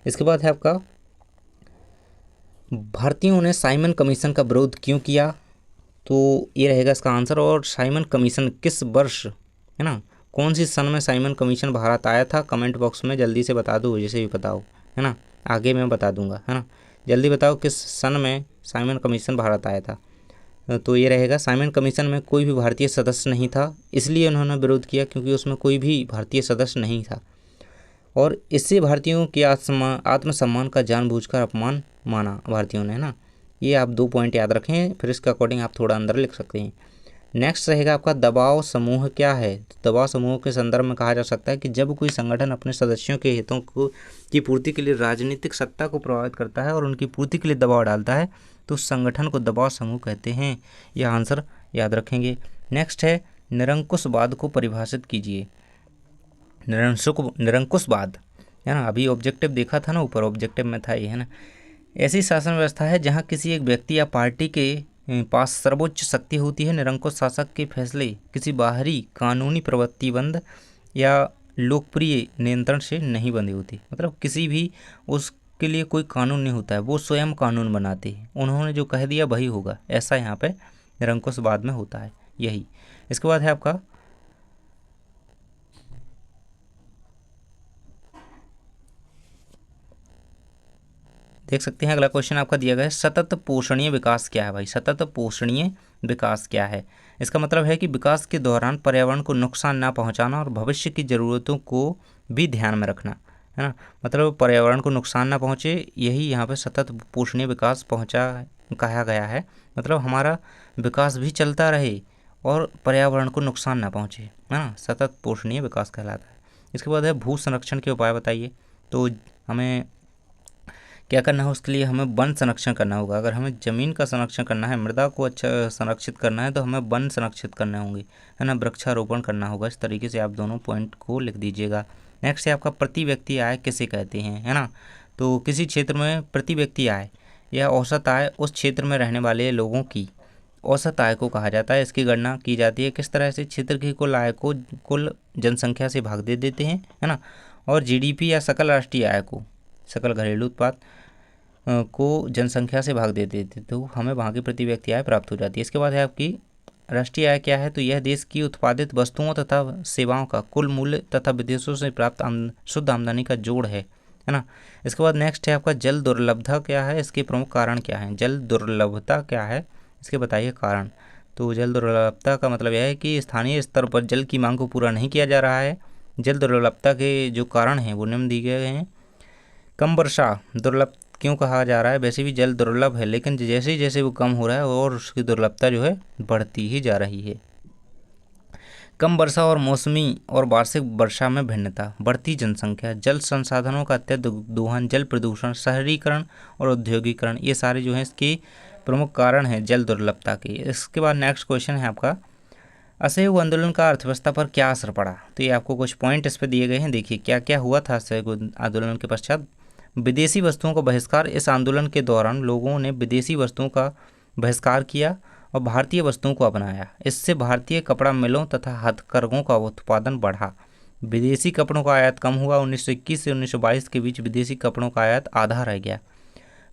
इसके बाद है आपका भारतीयों ने साइमन कमीशन का विरोध क्यों किया। तो ये रहेगा इसका आंसर। और साइमन कमीशन किस वर्ष, है ना, कौन सी सन में साइमन कमीशन भारत आया था, कमेंट बॉक्स में जल्दी से बता दो, जिसे भी बताओ, है ना, आगे मैं बता दूंगा, है ना। जल्दी बताओ किस सन में साइमन कमीशन भारत आया था। तो ये रहेगा, साइमन कमीशन में कोई भी भारतीय सदस्य नहीं था, इसलिए उन्होंने विरोध किया क्योंकि उसमें कोई भी भारतीय सदस्य नहीं था और इससे भारतीयों के आत्मसम्मान का जानबूझकर अपमान माना भारतीयों ने, है ना। ये आप 2 पॉइंट याद रखें, फिर इसके अकॉर्डिंग आप थोड़ा अंदर लिख सकते हैं। नेक्स्ट रहेगा आपका दबाव समूह क्या है। दबाव समूह के संदर्भ में कहा जा सकता है कि जब कोई संगठन अपने सदस्यों के हितों की पूर्ति के लिए राजनीतिक सत्ता को प्रभावित करता है और उनकी पूर्ति के लिए दबाव डालता है तो उस संगठन को दबाव समूह कहते हैं। यह आंसर याद रखेंगे। नेक्स्ट है निरंकुशवाद को परिभाषित कीजिए। निरंकुशवाद, है ना, अभी ऑब्जेक्टिव देखा था ना, ऊपर ऑब्जेक्टिव में था ये, है ना। ऐसी शासन व्यवस्था है जहाँ किसी एक व्यक्ति या पार्टी के पास सर्वोच्च शक्ति होती है। निरंकुश शासक के फैसले किसी बाहरी कानूनी प्रतिबंध या लोकप्रिय नियंत्रण से नहीं बंधी होती, मतलब किसी भी उसके लिए कोई कानून नहीं होता है, वो स्वयं कानून बनाते हैं, उन्होंने जो कह दिया वही होगा, ऐसा यहाँ पे निरंकुशवाद में होता है यही। इसके बाद है आपका देख सकते हैं अगला क्वेश्चन आपका दिया गया है, सतत पोषणीय विकास क्या है भाई। सतत पोषणीय विकास क्या है, इसका मतलब है कि विकास के दौरान पर्यावरण को नुकसान ना पहुंचाना और भविष्य की ज़रूरतों को भी ध्यान में रखना, है ना। मतलब पर्यावरण को नुकसान ना पहुंचे, यही यहाँ पे सतत पोषणीय विकास पहुंचा कहा गया है। मतलब हमारा विकास भी चलता रहे और पर्यावरण को नुकसान ना पहुंचे, है ना, सतत पोषणीय विकास कहलाता है। इसके बाद है भू संरक्षण के उपाय बताइए। तो हमें क्या करना है, उसके लिए हमें वन संरक्षण करना होगा। अगर हमें ज़मीन का संरक्षण करना है, मृदा को अच्छा संरक्षित करना है, तो हमें वन संरक्षित करने होंगे, है ना, वृक्षारोपण करना होगा। इस तरीके से आप दोनों पॉइंट को लिख दीजिएगा। नेक्स्ट है आपका प्रति व्यक्ति आय किसे कहते हैं, है ना। तो किसी क्षेत्र में प्रति व्यक्ति आय या औसत आय उस क्षेत्र में रहने वाले लोगों की औसत आय को कहा जाता है। इसकी गणना की जाती है किस तरह से, क्षेत्र की कुल आय को कुल जनसंख्या से भाग दे देते हैं, है ना, और जीडीपी या सकल राष्ट्रीय आय को, सकल घरेलू उत्पाद को जनसंख्या से भाग दे देते तो हमें वहाँ की प्रति व्यक्ति आय प्राप्त हो जाती है। इसके बाद है आपकी राष्ट्रीय आय क्या है, तो यह देश की उत्पादित वस्तुओं तथा सेवाओं का कुल मूल्य तथा विदेशों से प्राप्त शुद्ध आमदनी का जोड़ है ना। इसके बाद नेक्स्ट है आपका जल दुर्लभता क्या है, इसके प्रमुख कारण क्या है। जल दुर्लभता क्या है, इसके बताइए कारण। तो जल दुर्लभता का मतलब यह है कि स्थानीय स्तर पर जल की मांग को पूरा नहीं किया जा रहा है। जल दुर्लभता के जो कारण हैं वो निम्न दिए गए हैं। कम वर्षा दुर्लभ क्यों कहा जा रहा है, वैसे भी जल दुर्लभ है, लेकिन जैसे जैसे वो कम हो रहा है और उसकी दुर्लभता जो है बढ़ती ही जा रही है। कम वर्षा और मौसमी और वार्षिक वर्षा में भिन्नता, बढ़ती जनसंख्या, जल संसाधनों का अत्यधिक दोहन, जल प्रदूषण, शहरीकरण और औद्योगिकरण, ये सारे जो हैं इसके प्रमुख कारण हैं जल दुर्लभता के। इसके बाद नेक्स्ट क्वेश्चन है आपका, असहयोग आंदोलन का अर्थव्यवस्था पर क्या असर पड़ा। तो ये आपको कुछ पॉइंट इस पर दिए गए हैं, देखिए क्या क्या हुआ था असहयोग आंदोलन के पश्चात। विदेशी वस्तुओं का बहिष्कार, इस आंदोलन के दौरान लोगों ने विदेशी वस्तुओं का बहिष्कार किया और भारतीय वस्तुओं को अपनाया। इससे भारतीय कपड़ा मिलों तथा हथकरघों का उत्पादन बढ़ा। विदेशी कपड़ों का आयात कम हुआ। 1921 से 1922 के बीच विदेशी कपड़ों का आयात आधा रह गया।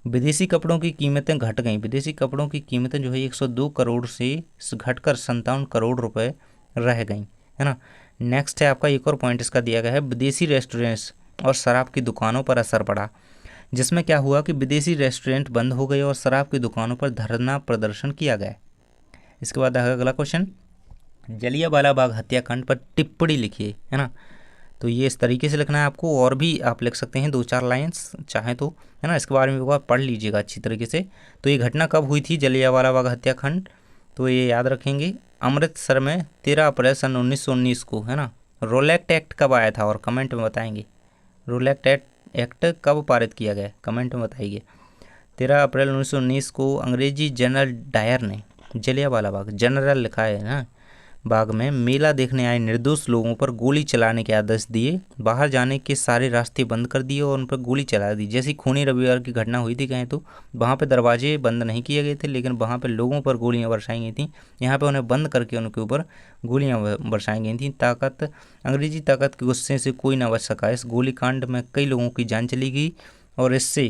विदेशी कपड़ों की कीमतें घट गईं। विदेशी कपड़ों की कीमतें जो है 102 करोड़ से घटकर 57 करोड़ रुपए रह गईं, है ना। नेक्स्ट है आपका एक और पॉइंट इसका दिया गया है, विदेशी रेस्टोरेंट्स और शराब की दुकानों पर असर पड़ा, जिसमें क्या हुआ कि विदेशी रेस्टोरेंट बंद हो गए और शराब की दुकानों पर धरना प्रदर्शन किया गया। इसके बाद अगला क्वेश्चन, जलियांवाला बाग हत्याकांड पर टिप्पणी लिखिए, है ना। तो ये इस तरीके से लिखना है आपको, और भी आप लिख सकते हैं 2-4 लाइंस चाहें तो, है ना। इसके बारे में एक बार पढ़ लीजिएगा अच्छी तरीके से। तो ये घटना कब हुई थी जलियांवाला बाग हत्याकांड, तो ये याद रखेंगे अमृतसर में 13 अप्रैल सन 1919 को, है ना। रोलैक्ट एक्ट कब आया था और कमेंट में बताएंगे। रोलैक्ट एक्ट कब पारित किया गया, कमेंट में बताइए। 13 अप्रैल 1919 को अंग्रेजी जनरल डायर ने जलियांवाला बाग, जनरल लिखा है ना, बाग में मेला देखने आए निर्दोष लोगों पर गोली चलाने के आदेश दिए। बाहर जाने के सारे रास्ते बंद कर दिए और उन पर गोली चला दी। जैसी खूनी रविवार की घटना हुई थी कहें तो, वहाँ पे दरवाजे बंद नहीं किए गए थे, लेकिन वहाँ पे लोगों पर गोलियाँ बरसाई गई थी। यहाँ पे उन्हें बंद करके उनके ऊपर गोलियाँ बरसाई गई थी। अंग्रेजी ताकत के गुस्से से कोई न बच सका। इस गोलीकांड में कई लोगों की जान चली गई और इससे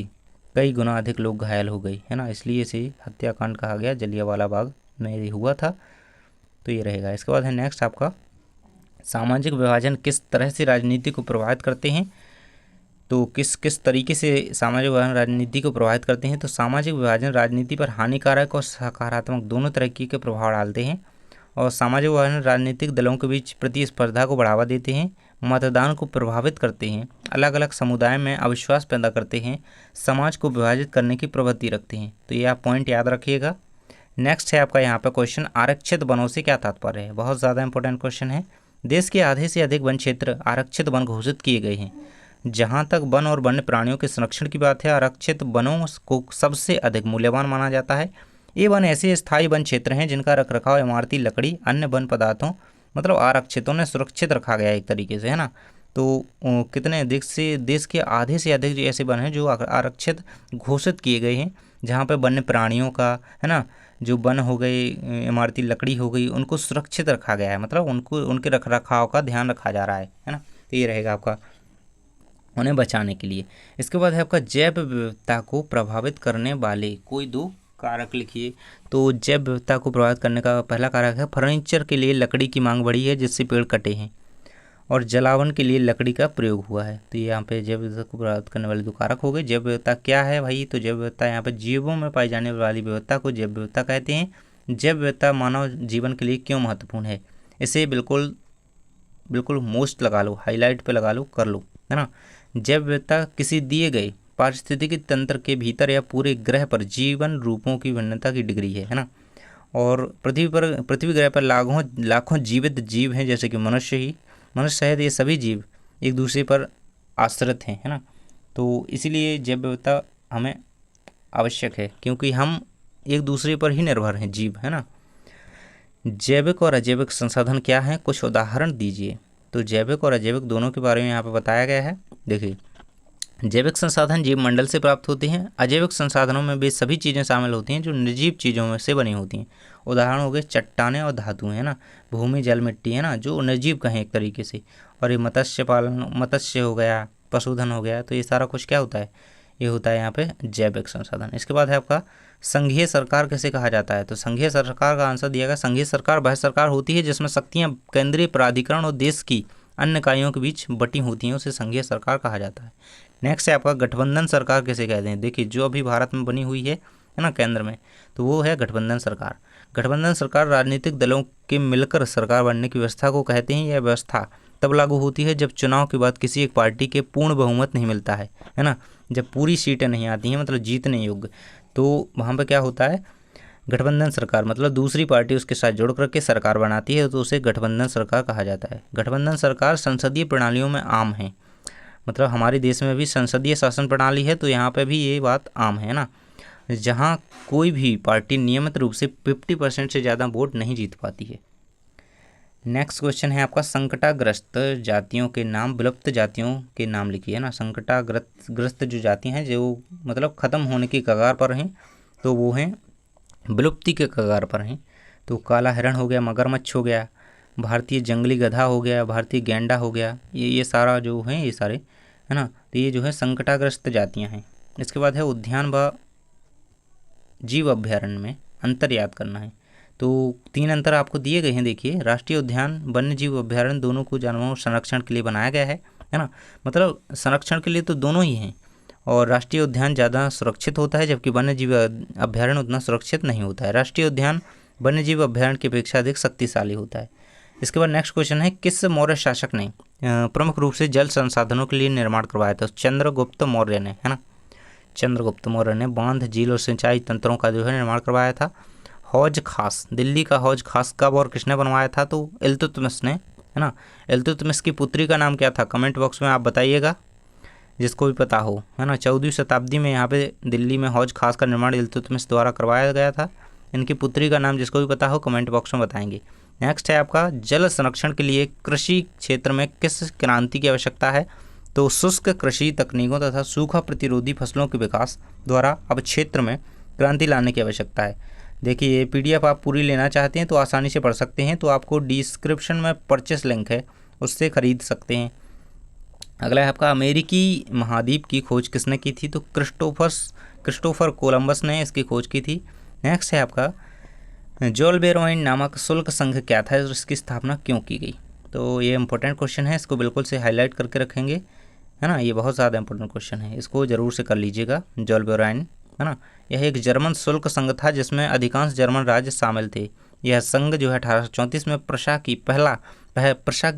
कई गुना अधिक लोग घायल हो गए, है ना। इसलिए इसे हत्याकांड कहा गया, जलियांवाला बाग में ये हुआ था। तो ये रहेगा। इसके बाद है नेक्स्ट आपका, सामाजिक विभाजन किस तरह से राजनीति को प्रभावित करते हैं। तो किस तरीके से सामाजिक विभाजन राजनीति को प्रभावित करते हैं। तो सामाजिक विभाजन राजनीति पर हानिकारक और सकारात्मक दोनों तरीके के प्रभाव डालते हैं। और सामाजिक विभाजन राजनीतिक दलों के बीच प्रतिस्पर्धा को बढ़ावा देते हैं, मतदान को प्रभावित करते हैं, अलग अलग समुदाय में अविश्वास पैदा करते हैं, समाज को विभाजित करने की प्रवृत्ति रखते हैं। तो ये आप पॉइंट याद रखिएगा। नेक्स्ट है आपका यहाँ पे क्वेश्चन, आरक्षित वनों से क्या तात्पर्य है। बहुत ज़्यादा इंपॉर्टेंट क्वेश्चन है। देश के आधे से अधिक वन क्षेत्र आरक्षित वन घोषित किए गए हैं। जहाँ तक वन और वन्य प्राणियों के संरक्षण की बात है, आरक्षित वनों को सबसे अधिक मूल्यवान माना जाता है। ये वन ऐसे स्थायी वन क्षेत्र हैं जिनका रखरखाव इमारती लकड़ी अन्य वन पदार्थों मतलब आरक्षितों ने सुरक्षित रखा गया है एक तरीके से, है ना। तो कितने देश के आधे से अधिक ऐसे वन हैं जो आरक्षित घोषित किए गए हैं, जहाँ पे वन्य प्राणियों का, है ना, जो वन हो गए, इमारती लकड़ी हो गई, उनको सुरक्षित रखा गया है, मतलब उनको उनके रखरखाव का ध्यान रखा जा रहा है ना। तो ये रहेगा आपका, उन्हें बचाने के लिए। इसके बाद है आपका, जैव विविधता को प्रभावित करने वाले कोई 2 कारक लिखिए। तो जैव विविधता को प्रभावित करने का पहला कारक है, फर्नीचर के लिए लकड़ी की मांग बढ़ी है जिससे पेड़ कटे हैं, और जलावन के लिए लकड़ी का प्रयोग हुआ है। तो यहाँ पे जैव विविधता को प्रभावित करने वाले 2 कारक हो गए। जैव विविधता क्या है भाई, तो जैव विविधता यहाँ पे जीवों में पाई जाने वाली विविधता को जैव विविधता कहते हैं। जैव विविधता मानव जीवन के लिए क्यों महत्वपूर्ण है, इसे बिल्कुल मोस्ट लगा लो, हाईलाइट पे लगा लो, कर लो, है ना। जैव विविधता किसी दिए गए पारिस्थितिकी तंत्र के भीतर या पूरे ग्रह पर जीवन रूपों की भिन्नता की डिग्री है ना। और पृथ्वी ग्रह पर लाखों जीवित जीव हैं, जैसे कि मनुष्य सहित ये सभी जीव एक दूसरे पर आश्रित हैं, है ना। तो इसीलिए जैव विविधता हमें आवश्यक है, क्योंकि हम एक दूसरे पर ही निर्भर हैं, जीव, है ना। जैविक और अजैविक संसाधन क्या हैं, कुछ उदाहरण दीजिए। तो जैविक और अजैविक दोनों के बारे में यहाँ पे बताया गया है। देखिए, जैविक संसाधन जीव मंडल से प्राप्त होते हैं। अजैविक संसाधनों में वे सभी चीज़ें शामिल होती हैं जो निर्जीव चीज़ों में से बनी होती हैं। उदाहरण हो गए चट्टानें और धातुएं, है ना, भूमि जल मिट्टी, है ना, जो निर्जीव कहें एक तरीके से। और ये मत्स्य पालन, मत्स्य हो गया, पशुधन हो गया, तो ये सारा कुछ क्या होता है, ये होता है यहाँ पे जैविक संसाधन। इसके बाद है आपका संघीय सरकार किसे कहा जाता है, तो संघीय सरकार का आंसर दिया गया संघीय सरकार वह सरकार होती है जिसमें शक्तियाँ केंद्रीय प्राधिकरण और देश की अन्य इकाइयों के बीच बटी होती हैं, उसे संघीय सरकार कहा जाता है। नेक्स्ट है आपका गठबंधन सरकार किसे कहते हैं। देखिए जो अभी भारत में बनी हुई है ना केंद्र में, तो वो है गठबंधन सरकार। गठबंधन सरकार राजनीतिक दलों के मिलकर सरकार बनने की व्यवस्था को कहते हैं। यह व्यवस्था तब लागू होती है जब चुनाव के बाद किसी एक पार्टी के पूर्ण बहुमत नहीं मिलता है ना, जब पूरी सीटें नहीं आती हैं मतलब जीतने योग्य, तो वहाँ पर क्या होता है गठबंधन सरकार मतलब दूसरी पार्टी उसके साथ जोड़ करके सरकार बनाती है, तो उसे गठबंधन सरकार कहा जाता है। गठबंधन सरकार संसदीय प्रणालियों में आम है, मतलब हमारे देश में भी संसदीय शासन प्रणाली है, तो यहाँ पे भी ये बात आम है ना, जहाँ कोई भी पार्टी नियमित रूप से 50% से ज़्यादा वोट नहीं जीत पाती है। नेक्स्ट क्वेश्चन है आपका संकटाग्रस्त जातियों के नाम, विलुप्त जातियों के नाम लिखिए ना। संकटाग्रस्त जो जातियाँ हैं जो मतलब ख़त्म होने की कगार पर हैं, तो वो हैं विलुप्ति के कगार पर हैं। तो काला हिरण हो गया, मगरमच्छ हो गया, भारतीय जंगली गधा हो गया, भारतीय गैंडा हो गया, ये सारा जो है ये सारे है ना, तो ये जो है संकटाग्रस्त जातियाँ हैं। इसके बाद है उद्यान व जीव अभ्यारण्य में अंतर याद करना है। तो 3 अंतर आपको दिए गए हैं। देखिए राष्ट्रीय उद्यान वन्य जीव अभ्यारण्य दोनों को जानवरों संरक्षण के लिए बनाया गया है ना, मतलब संरक्षण के लिए तो दोनों ही हैं, और राष्ट्रीय उद्यान ज़्यादा सुरक्षित होता है जबकि वन्य जीव अभ्यारण्य उतना सुरक्षित नहीं होता है। राष्ट्रीय उद्यान वन्य जीव अभ्यारण्य की अपेक्षा अधिक शक्तिशाली होता है। इसके बाद नेक्स्ट क्वेश्चन है किस मौर्य शासक ने प्रमुख रूप से जल संसाधनों के लिए निर्माण करवाया था। चंद्रगुप्त मौर्य ने, है ना, चंद्रगुप्त मौर्य ने बांध झील और सिंचाई तंत्रों का जो है निर्माण करवाया था। हौज खास, दिल्ली का हौज खास कब और किसने बनवाया था, तो इल्तुतमिश ने, है ना। इल्तुतमिश की पुत्री का नाम क्या था, कमेंट बॉक्स में आप बताइएगा जिसको भी पता हो, है ना। 14वीं शताब्दी में यहाँ पे दिल्ली में हौज खास का निर्माण इल्तुतमिश द्वारा करवाया गया था। इनकी पुत्री का नाम जिसको भी पता हो कमेंट बॉक्स में बताएंगे। नेक्स्ट है आपका जल संरक्षण के लिए कृषि क्षेत्र में किस क्रांति की आवश्यकता है, तो शुष्क कृषि तकनीकों तथा सूखा प्रतिरोधी फसलों के विकास द्वारा अब क्षेत्र में क्रांति लाने की आवश्यकता है। देखिए ये PDF आप पूरी लेना चाहते हैं तो आसानी से पढ़ सकते हैं, तो आपको डिस्क्रिप्शन में परचेस लिंक है उससे खरीद सकते हैं। अगला है आपका अमेरिकी महाद्वीप की खोज किसने की थी, तो क्रिस्टोफर कोलंबस ने इसकी खोज की थी। नेक्स्ट है आपका जोल्बेरोइन नामक शुल्क संघ क्या था, इसकी स्थापना क्यों की गई, तो ये इंपॉर्टेंट क्वेश्चन है, इसको बिल्कुल से हाईलाइट करके रखेंगे, है ना। ये बहुत ज़्यादा इंपॉर्टेंट क्वेश्चन है, इसको ज़रूर से कर लीजिएगा। जोल्बेरोइन, है ना, यह एक जर्मन शुल्क संघ था जिसमें अधिकांश जर्मन राज्य शामिल थे। यह संघ जो है 1834 में प्रशा की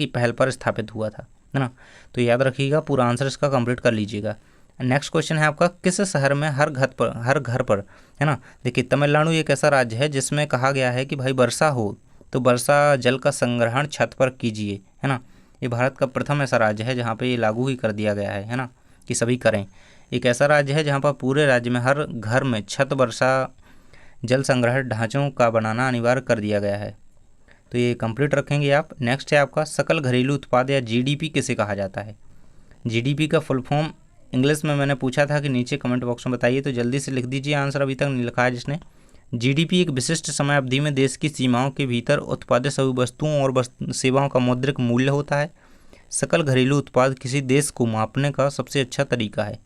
पहल पर स्थापित हुआ था, है ना। तो याद रखिएगा, पूरा आंसर इसका कंप्लीट कर लीजिएगा। नेक्स्ट क्वेश्चन है आपका किस शहर में हर घर पर, है ना। देखिए तमिलनाडु एक ऐसा राज्य है जिसमें कहा गया है कि भाई वर्षा हो तो वर्षा जल का संग्रहण छत पर कीजिए, है ना। ये भारत का प्रथम ऐसा राज्य है जहाँ पे ये लागू ही कर दिया गया है ना, कि सभी करें। एक ऐसा राज्य है जहाँ पर पूरे राज्य में हर घर में छत वर्षा जल संग्रह ढांचों का बनाना अनिवार्य कर दिया गया है, तो ये कंप्लीट रखेंगे आप। नेक्स्ट है आपका सकल घरेलू उत्पाद या GDP किसे कहा जाता है। GDP का फुल फॉर्म इंग्लिश में मैंने पूछा था कि नीचे कमेंट बॉक्स में बताइए, तो जल्दी से लिख दीजिए आंसर, अभी तक नहीं लिखा है जिसने। GDP एक विशिष्ट समय अवधि में देश की सीमाओं के भीतर उत्पादित सभी वस्तुओं और सेवाओं का मौद्रिक मूल्य होता है। सकल घरेलू उत्पाद किसी देश को मापने का सबसे अच्छा तरीका है।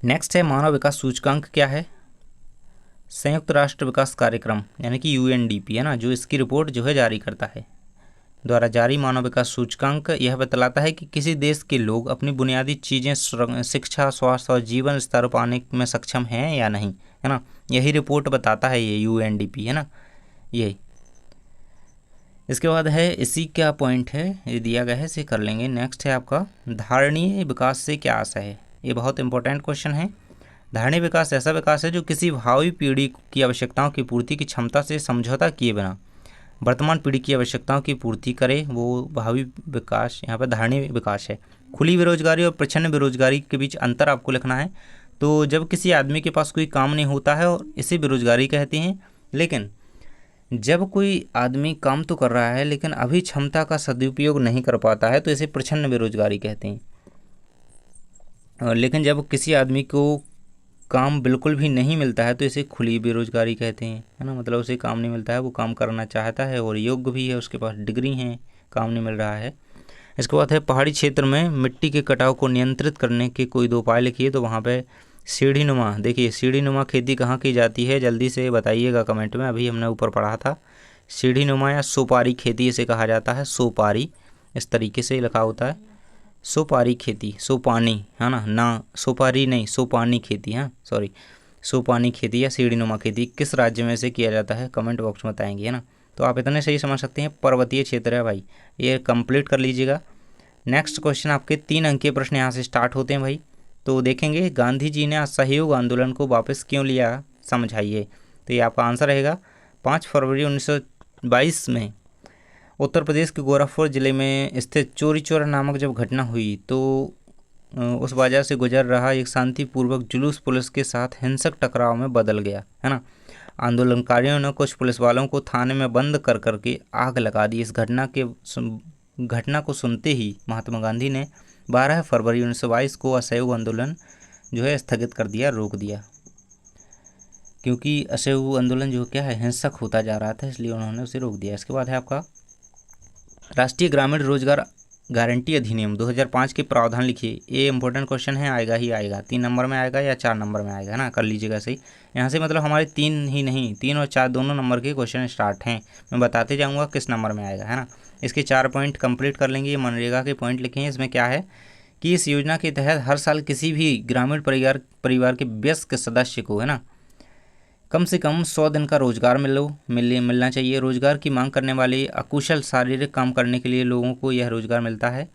नेक्स्ट है मानव विकास सूचकांक क्या है। संयुक्त राष्ट्र विकास कार्यक्रम यानी कि UNDP, है ना, जो इसकी रिपोर्ट जो है जारी करता है, द्वारा जारी मानव विकास सूचकांक यह बतलाता है कि किसी देश के लोग अपनी बुनियादी चीज़ें शिक्षा, स्वास्थ्य और जीवन स्तर पाने में सक्षम हैं या नहीं, है ना। यही रिपोर्ट बताता है ये UNDP, है ना, यही। इसके बाद है इसी क्या पॉइंट है, ये दिया गया है, इसे कर लेंगे। नेक्स्ट है आपका धारणीय विकास से क्या आशा है। ये बहुत इंपॉर्टेंट क्वेश्चन है। धारणीय विकास ऐसा विकास है जो किसी भावी पीढ़ी की आवश्यकताओं की पूर्ति की क्षमता से समझौता किए बिना वर्तमान पीढ़ी की आवश्यकताओं की पूर्ति करे, वो भावी विकास यहाँ पर धारणीय विकास है। खुली बेरोजगारी और प्रच्छन्न बेरोजगारी के बीच अंतर आपको लिखना है। तो जब किसी आदमी के पास कोई काम नहीं होता है और इसे बेरोजगारी कहते हैं, लेकिन जब कोई आदमी काम तो कर रहा है लेकिन अभी क्षमता का सदुपयोग नहीं कर पाता है तो इसे प्रच्छन्न बेरोजगारी कहते हैं। और लेकिन जब किसी आदमी को काम बिल्कुल भी नहीं मिलता है तो इसे खुली बेरोजगारी कहते हैं, है ना, मतलब उसे काम नहीं मिलता है, वो काम करना चाहता है और योग्य भी है, उसके पास डिग्री है, काम नहीं मिल रहा है। इसके बाद है पहाड़ी क्षेत्र में मिट्टी के कटाव को नियंत्रित करने के कोई 2 उपाय लिखिए। तो वहाँ पे सीढ़ी नुमा, देखिए सीढ़ी नुमा खेती कहाँ की जाती है, जल्दी से बताइएगा कमेंट में। अभी हमने ऊपर पढ़ा था सीढ़ी नुमा या सोपारी खेती इसे कहा जाता है, सोपारी इस तरीके से लिखा होता है, सोपारी खेती, सोपानी है ना सोपारी नहीं, सोपानी खेती, हाँ सॉरी, सोपानी खेती या सीढ़ी नुमा खेती किस राज्य में से किया जाता है, कमेंट बॉक्स में बताएंगे, है ना। तो आप इतने सही समझ सकते हैं, पर्वतीय क्षेत्र है भाई, ये कंप्लीट कर लीजिएगा। नेक्स्ट क्वेश्चन आपके 3 अंकीय प्रश्न यहाँ से स्टार्ट होते हैं भाई। तो देखेंगे गांधी जी ने असहयोग आंदोलन को वापस क्यों लिया, समझाइए। तो ये आपका आंसर रहेगा 5 फरवरी 1922 में उत्तर प्रदेश के गोरखपुर जिले में स्थित चौरी चौरा नामक जब घटना हुई तो उस बाजार से गुजर रहा एक शांतिपूर्वक जुलूस पुलिस के साथ हिंसक टकराव में बदल गया, है ना। आंदोलनकारियों ने कुछ पुलिस वालों को थाने में बंद कर करके आग लगा दी। इस घटना को सुनते ही महात्मा गांधी ने 12 फरवरी 1922 को असहयोग आंदोलन जो है स्थगित कर दिया, रोक दिया, क्योंकि असहयोग आंदोलन जो क्या है हिंसक होता जा रहा था, इसलिए उन्होंने उसे रोक दिया। इसके बाद है आपका राष्ट्रीय ग्रामीण रोजगार गारंटी अधिनियम 2005 के प्रावधान लिखिए। ये इंपॉर्टेंट क्वेश्चन है, आएगा ही आएगा, 3 नंबर में आएगा या 4 नंबर में आएगा, है ना, कर लीजिएगा सही। यहाँ से मतलब हमारे 3 ही नहीं, 3 और 4 दोनों नंबर के क्वेश्चन स्टार्ट हैं, मैं बताते जाऊँगा किस नंबर में आएगा, है ना। इसके 4 पॉइंट कंप्लीट कर लेंगे। ये मनरेगा के पॉइंट लिखे हैं। इसमें क्या है कि इस योजना के तहत हर साल किसी भी ग्रामीण परिवार के वयस्क सदस्य को, है ना, कम से कम 100 दिन का रोजगार मिलना चाहिए। रोजगार की मांग करने वाले अकुशल शारीरिक काम करने के लिए लोगों को यह रोजगार मिलता है।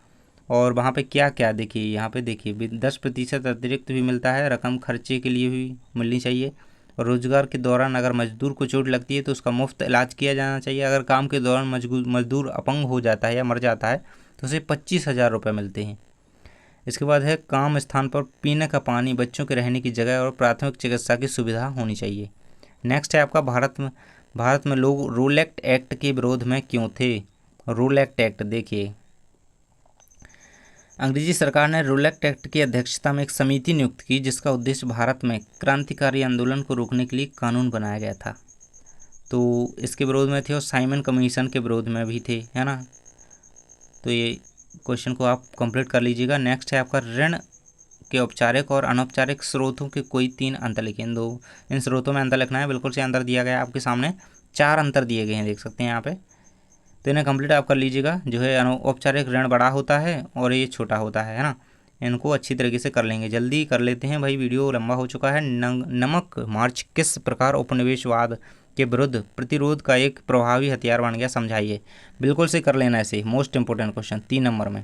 और वहाँ पे क्या क्या देखिए, यहाँ पे देखिए 10% अतिरिक्त भी मिलता है, रकम खर्चे के लिए भी मिलनी चाहिए। और रोजगार के दौरान अगर मजदूर को चोट लगती है तो उसका मुफ्त इलाज किया जाना चाहिए। अगर काम के दौरान मजदूर अपंग हो जाता है या मर जाता है तो उसे 25,000 रुपये मिलते हैं। इसके बाद है काम स्थान पर पीने का पानी, बच्चों के रहने की जगह और प्राथमिक चिकित्सा की सुविधा होनी चाहिए। नेक्स्ट है आपका भारत में लोग रोलेक्ट एक्ट के विरोध में क्यों थे। रोलेक्ट एक्ट देखिए, अंग्रेजी सरकार ने रोलेक्ट एक्ट की अध्यक्षता में एक समिति नियुक्त की जिसका उद्देश्य भारत में क्रांतिकारी आंदोलन को रोकने के लिए कानून बनाया गया था। तो इसके विरोध में थे और साइमन कमीशन के विरोध में भी थे, है ना। तो ये क्वेश्चन को आप कंप्लीट कर लीजिएगा। नेक्स्ट है आपका ऋण के औपचारिक और अनौपचारिक स्रोतों के कोई 3 अंतर लिखें। इन स्रोतों में अंतर लिखना है, बिल्कुल से अंतर दिया गया है आपके सामने, 4 अंतर दिए गए हैं, देख सकते हैं यहाँ पे। तो इन्हें कंप्लीट आप कर लीजिएगा। जो है औपचारिक ऋण बड़ा होता है और ये छोटा होता है ना। इनको अच्छी तरीके से कर लेंगे, जल्दी कर लेते हैं भाई, वीडियो लंबा हो चुका है। नमक मार्च किस प्रकार उपनिवेशवाद के विरुद्ध प्रतिरोध का एक प्रभावी हथियार बन गया, समझाइए। बिल्कुल से कर लेना ऐसे, मोस्ट इंपोर्टेंट क्वेश्चन 3 नंबर में,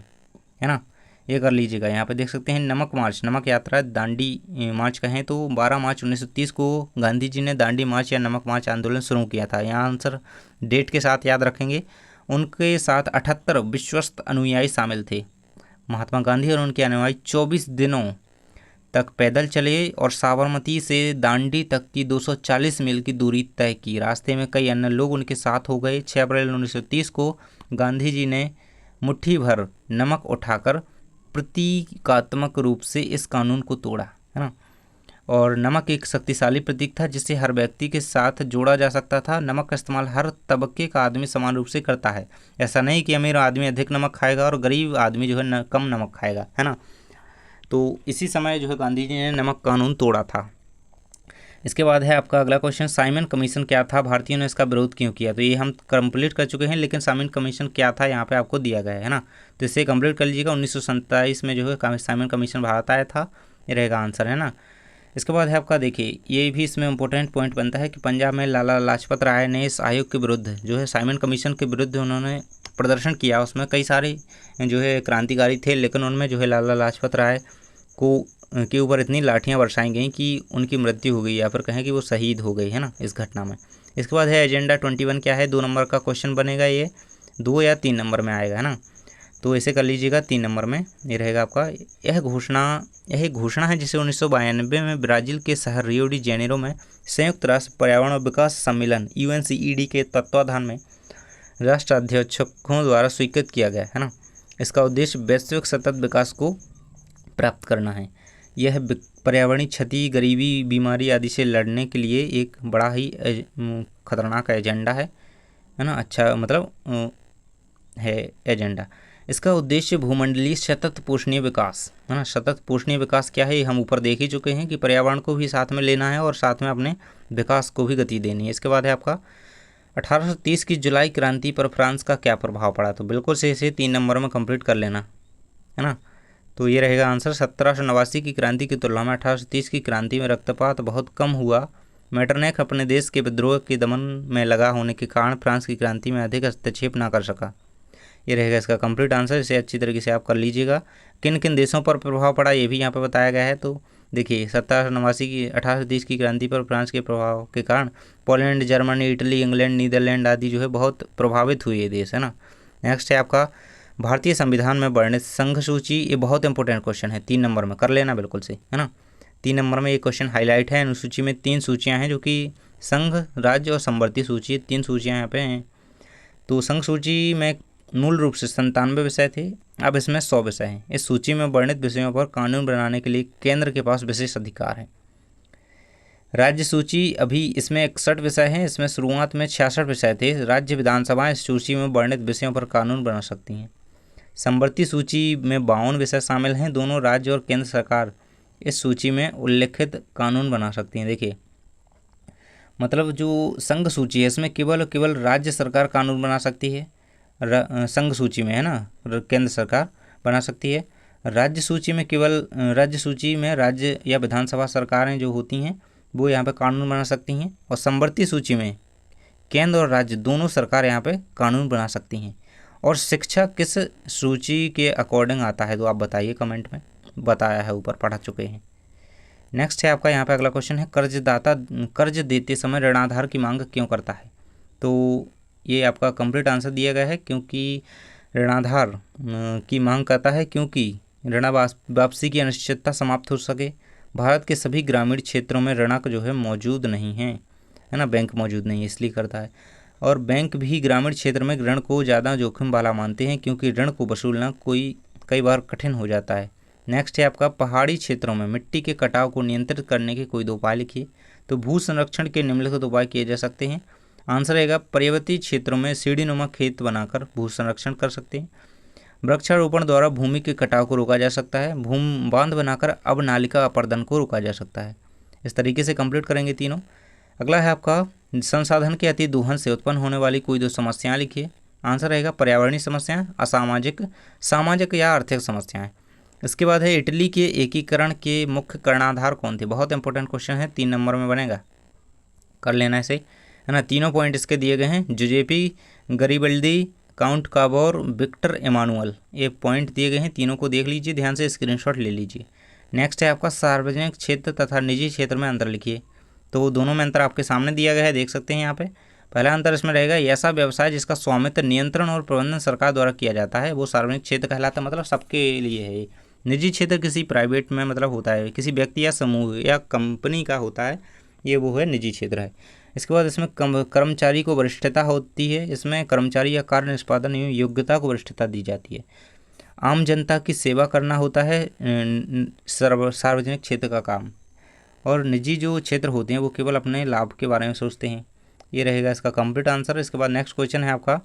है ना, ये कर लीजिएगा। यहाँ पे देख सकते हैं नमक मार्च, नमक यात्रा दांडी मार्च कहें तो 12 मार्च 1930 को गांधी जी ने दांडी मार्च या नमक मार्च आंदोलन शुरू किया था। यहाँ आंसर डेट के साथ याद रखेंगे। उनके साथ 78 विश्वस्त अनुयायी शामिल थे। महात्मा गांधी और उनके अनुयायी 24 दिनों तक पैदल चले और साबरमती से दांडी तक की 240 मील की दूरी तय की। रास्ते में कई अन्य लोग उनके साथ हो गए। 6 अप्रैल 1930 को गांधी जी ने मुट्ठी भर नमक उठाकर प्रतीकात्मक रूप से इस कानून को तोड़ा, है ना। और नमक एक शक्तिशाली प्रतीक था जिसे हर व्यक्ति के साथ जोड़ा जा सकता था। नमक का इस्तेमाल हर तबके का आदमी समान रूप से करता है। ऐसा नहीं कि अमीर आदमी अधिक नमक खाएगा और गरीब आदमी जो है कम नमक खाएगा, है ना। तो इसी समय जो है गांधी जी ने नमक कानून तोड़ा था। इसके बाद है आपका अगला क्वेश्चन, साइमन कमीशन क्या था, भारतीयों ने इसका विरोध क्यों किया। तो ये हम कंप्लीट कर चुके हैं, लेकिन साइमन कमीशन क्या था यहाँ पे आपको दिया गया है ना, तो इसे कंप्लीट कर लीजिएगा। 1927 में जो है साइमन कमीशन भारत आया था, ये रहेगा आंसर, है ना। इसके बाद है आपका देखिए, ये भी इसमें इंपॉर्टेंट पॉइंट बनता है कि पंजाब में लाला लाजपत राय ने इस आयोग के विरुद्ध जो है साइमन कमीशन के विरुद्ध उन्होंने प्रदर्शन किया। उसमें कई सारे जो है क्रांतिकारी थे, लेकिन उनमें जो है लाला लाजपत राय को के ऊपर इतनी लाठियां बरसाई गई कि उनकी मृत्यु हो गई, या फिर कहें कि वो शहीद हो गई, है ना, इस घटना में। इसके बाद है एजेंडा 21 क्या है, 2 नंबर का क्वेश्चन बनेगा, ये 2 या 3 नंबर में आएगा, है ना। तो इसे कर लीजिएगा 3 नंबर में, ये रहेगा आपका। यह घोषणा है जिसे 1992 में ब्राज़ील के शहर रियो डी जेनेरो में संयुक्त राष्ट्र पर्यावरण और विकास सम्मेलन UNCED के तत्वाधान में राष्ट्राध्यक्षों द्वारा स्वीकृत किया गया, है ना। इसका उद्देश्य वैश्विक सतत विकास को प्राप्त करना है। यह पर्यावरणीय क्षति, गरीबी, बीमारी आदि से लड़ने के लिए एक बड़ा ही खतरनाक एजेंडा है ना, अच्छा मतलब है एजेंडा। इसका उद्देश्य भूमंडलीय सतत पोषणीय विकास है ना। सतत पोषणीय विकास क्या है, ये हम ऊपर देख ही चुके हैं कि पर्यावरण को भी साथ में लेना है और साथ में अपने विकास को भी गति देनी है। इसके बाद है आपका 1830 की जुलाई क्रांति पर फ्रांस का क्या प्रभाव पड़ा, तो बिल्कुल से इसे 3 नंबर में कंप्लीट कर लेना है ना। तो ये रहेगा आंसर। 1789 की क्रांति की तुलना में 1830 की क्रांति में रक्तपात बहुत कम हुआ। मेटरनेक अपने देश के विद्रोह के दमन में लगा होने के कारण फ्रांस की क्रांति में अधिक हस्तक्षेप ना कर सका। ये रहेगा इसका कंप्लीट आंसर। इसे अच्छी तरीके से आप कर लीजिएगा। किन किन देशों पर प्रभाव पड़ा ये भी यहाँ पर बताया गया है। तो देखिए 1789 की 1830 की क्रांति पर फ्रांस के प्रभाव के कारण Poland, Germany, Italy, England, Netherlands आदि जो है बहुत प्रभावित हुए ये देश है ना। नेक्स्ट है आपका भारतीय संविधान में वर्णित संघ सूची। ये बहुत इंपॉर्टेंट क्वेश्चन है, 3 नंबर में कर लेना बिल्कुल से है ना। 3 नंबर में ये क्वेश्चन हाईलाइट है। अनुसूची में 3 सूचियाँ हैं जो कि संघ, राज्य और संवर्ती सूची, 3 सूचियाँ यहाँ पे हैं। तो संघ सूची में मूल रूप से 97 विषय थे, अब इसमें 100 विषय हैं। इस सूची में वर्णित विषयों पर कानून बनाने के लिए केंद्र के पास विशेष अधिकार है। राज्य सूची अभी इसमें 61 विषय हैं, इसमें शुरुआत में 66 विषय थे। राज्य विधानसभाएं इस सूची में वर्णित विषयों पर कानून बना सकती हैं। संवर्ती सूची में 52 विषय शामिल हैं। दोनों राज्य और केंद्र सरकार इस सूची में उल्लेखित कानून बना सकती हैं। देखिए मतलब जो संघ सूची है इसमें केवल राज्य सरकार कानून बना सकती है, संघ सूची में है ना केंद्र सरकार बना सकती है। राज्य सूची में राज्य या विधानसभा सरकारें जो होती हैं वो यहाँ पे कानून बना सकती हैं। और संवर्ती सूची में केंद्र और राज्य दोनों सरकार यहाँ पे कानून बना सकती हैं। और शिक्षा किस सूची के अकॉर्डिंग आता है तो आप बताइए कमेंट में, बताया है ऊपर पढ़ा चुके हैं। नेक्स्ट है आपका यहाँ पे अगला क्वेश्चन है कर्जदाता कर्ज देते समय ऋणाधार की मांग क्यों करता है। तो ये आपका कंप्लीट आंसर दिया गया है क्योंकि ऋणाधार की मांग करता है क्योंकि ऋण वापसी की अनिश्चितता समाप्त हो सके। भारत के सभी ग्रामीण क्षेत्रों में ऋणक जो है मौजूद नहीं है ना, बैंक मौजूद नहीं है इसलिए करता है। और बैंक भी ग्रामीण क्षेत्र में ऋण को ज़्यादा जोखिम वाला मानते हैं क्योंकि ऋण को वसूलना कई बार कठिन हो जाता है। नेक्स्ट है आपका पहाड़ी क्षेत्रों में मिट्टी के कटाव को नियंत्रित करने के कोई 2 उपाय लिखिए। तो भू संरक्षण के निम्नलिखित उपाय किए जा सकते हैं। आंसर रहेगा पर्वतीय क्षेत्रों में सीढ़ीनुमा खेत बनाकर भू संरक्षण कर सकते हैं। वृक्षारोपण द्वारा भूमि के कटाव को रोका जा सकता है। भूमि बांध बनाकर अवनालिका अपरदन को रोका जा सकता है। इस तरीके से कंप्लीट करेंगे तीनों। अगला है आपका संसाधन के अति दोहन से उत्पन्न होने वाली कोई 2 समस्याएं लिखिए। आंसर रहेगा पर्यावरणीय समस्याएं, असामाजिक, सामाजिक या आर्थिक समस्याएं। इसके बाद है इटली के एकीकरण के मुख्य कर्णाधार कौन थे। बहुत इंपॉर्टेंट क्वेश्चन है, 3 नंबर में बनेगा, कर लेना इसे है ना। तीनों पॉइंट इसके दिए गए हैं, जुजेपी गरिबल्दी, काउंट काबोर, विक्टर एमानुअल, ये पॉइंट दिए गए हैं। तीनों को देख लीजिए ध्यान से, स्क्रीनशॉट ले लीजिए। नेक्स्ट है आपका सार्वजनिक क्षेत्र तथा निजी क्षेत्र में अंतर लिखिए। तो दोनों में अंतर आपके सामने दिया गया है, देख सकते हैं यहाँ पे। पहला अंतर इसमें रहेगा ऐसा व्यवसाय जिसका स्वामित्व, नियंत्रण और प्रबंधन सरकार द्वारा किया जाता है वो सार्वजनिक क्षेत्र कहलाता है, मतलब सबके लिए है। निजी क्षेत्र किसी प्राइवेट में मतलब होता है, किसी व्यक्ति या समूह या कंपनी का होता है, ये वो है निजी क्षेत्र है। इसके बाद इसमें कर्मचारी को वरिष्ठता होती है। इसमें कर्मचारी या कार्य निष्पादन एवं योग्यता को वरिष्ठता दी जाती है। आम जनता की सेवा करना होता है सार्वजनिक क्षेत्र का काम। और निजी जो क्षेत्र होते हैं वो केवल अपने लाभ के बारे में सोचते हैं। ये रहेगा इसका कंप्लीट आंसर। इसके बाद नेक्स्ट क्वेश्चन है आपका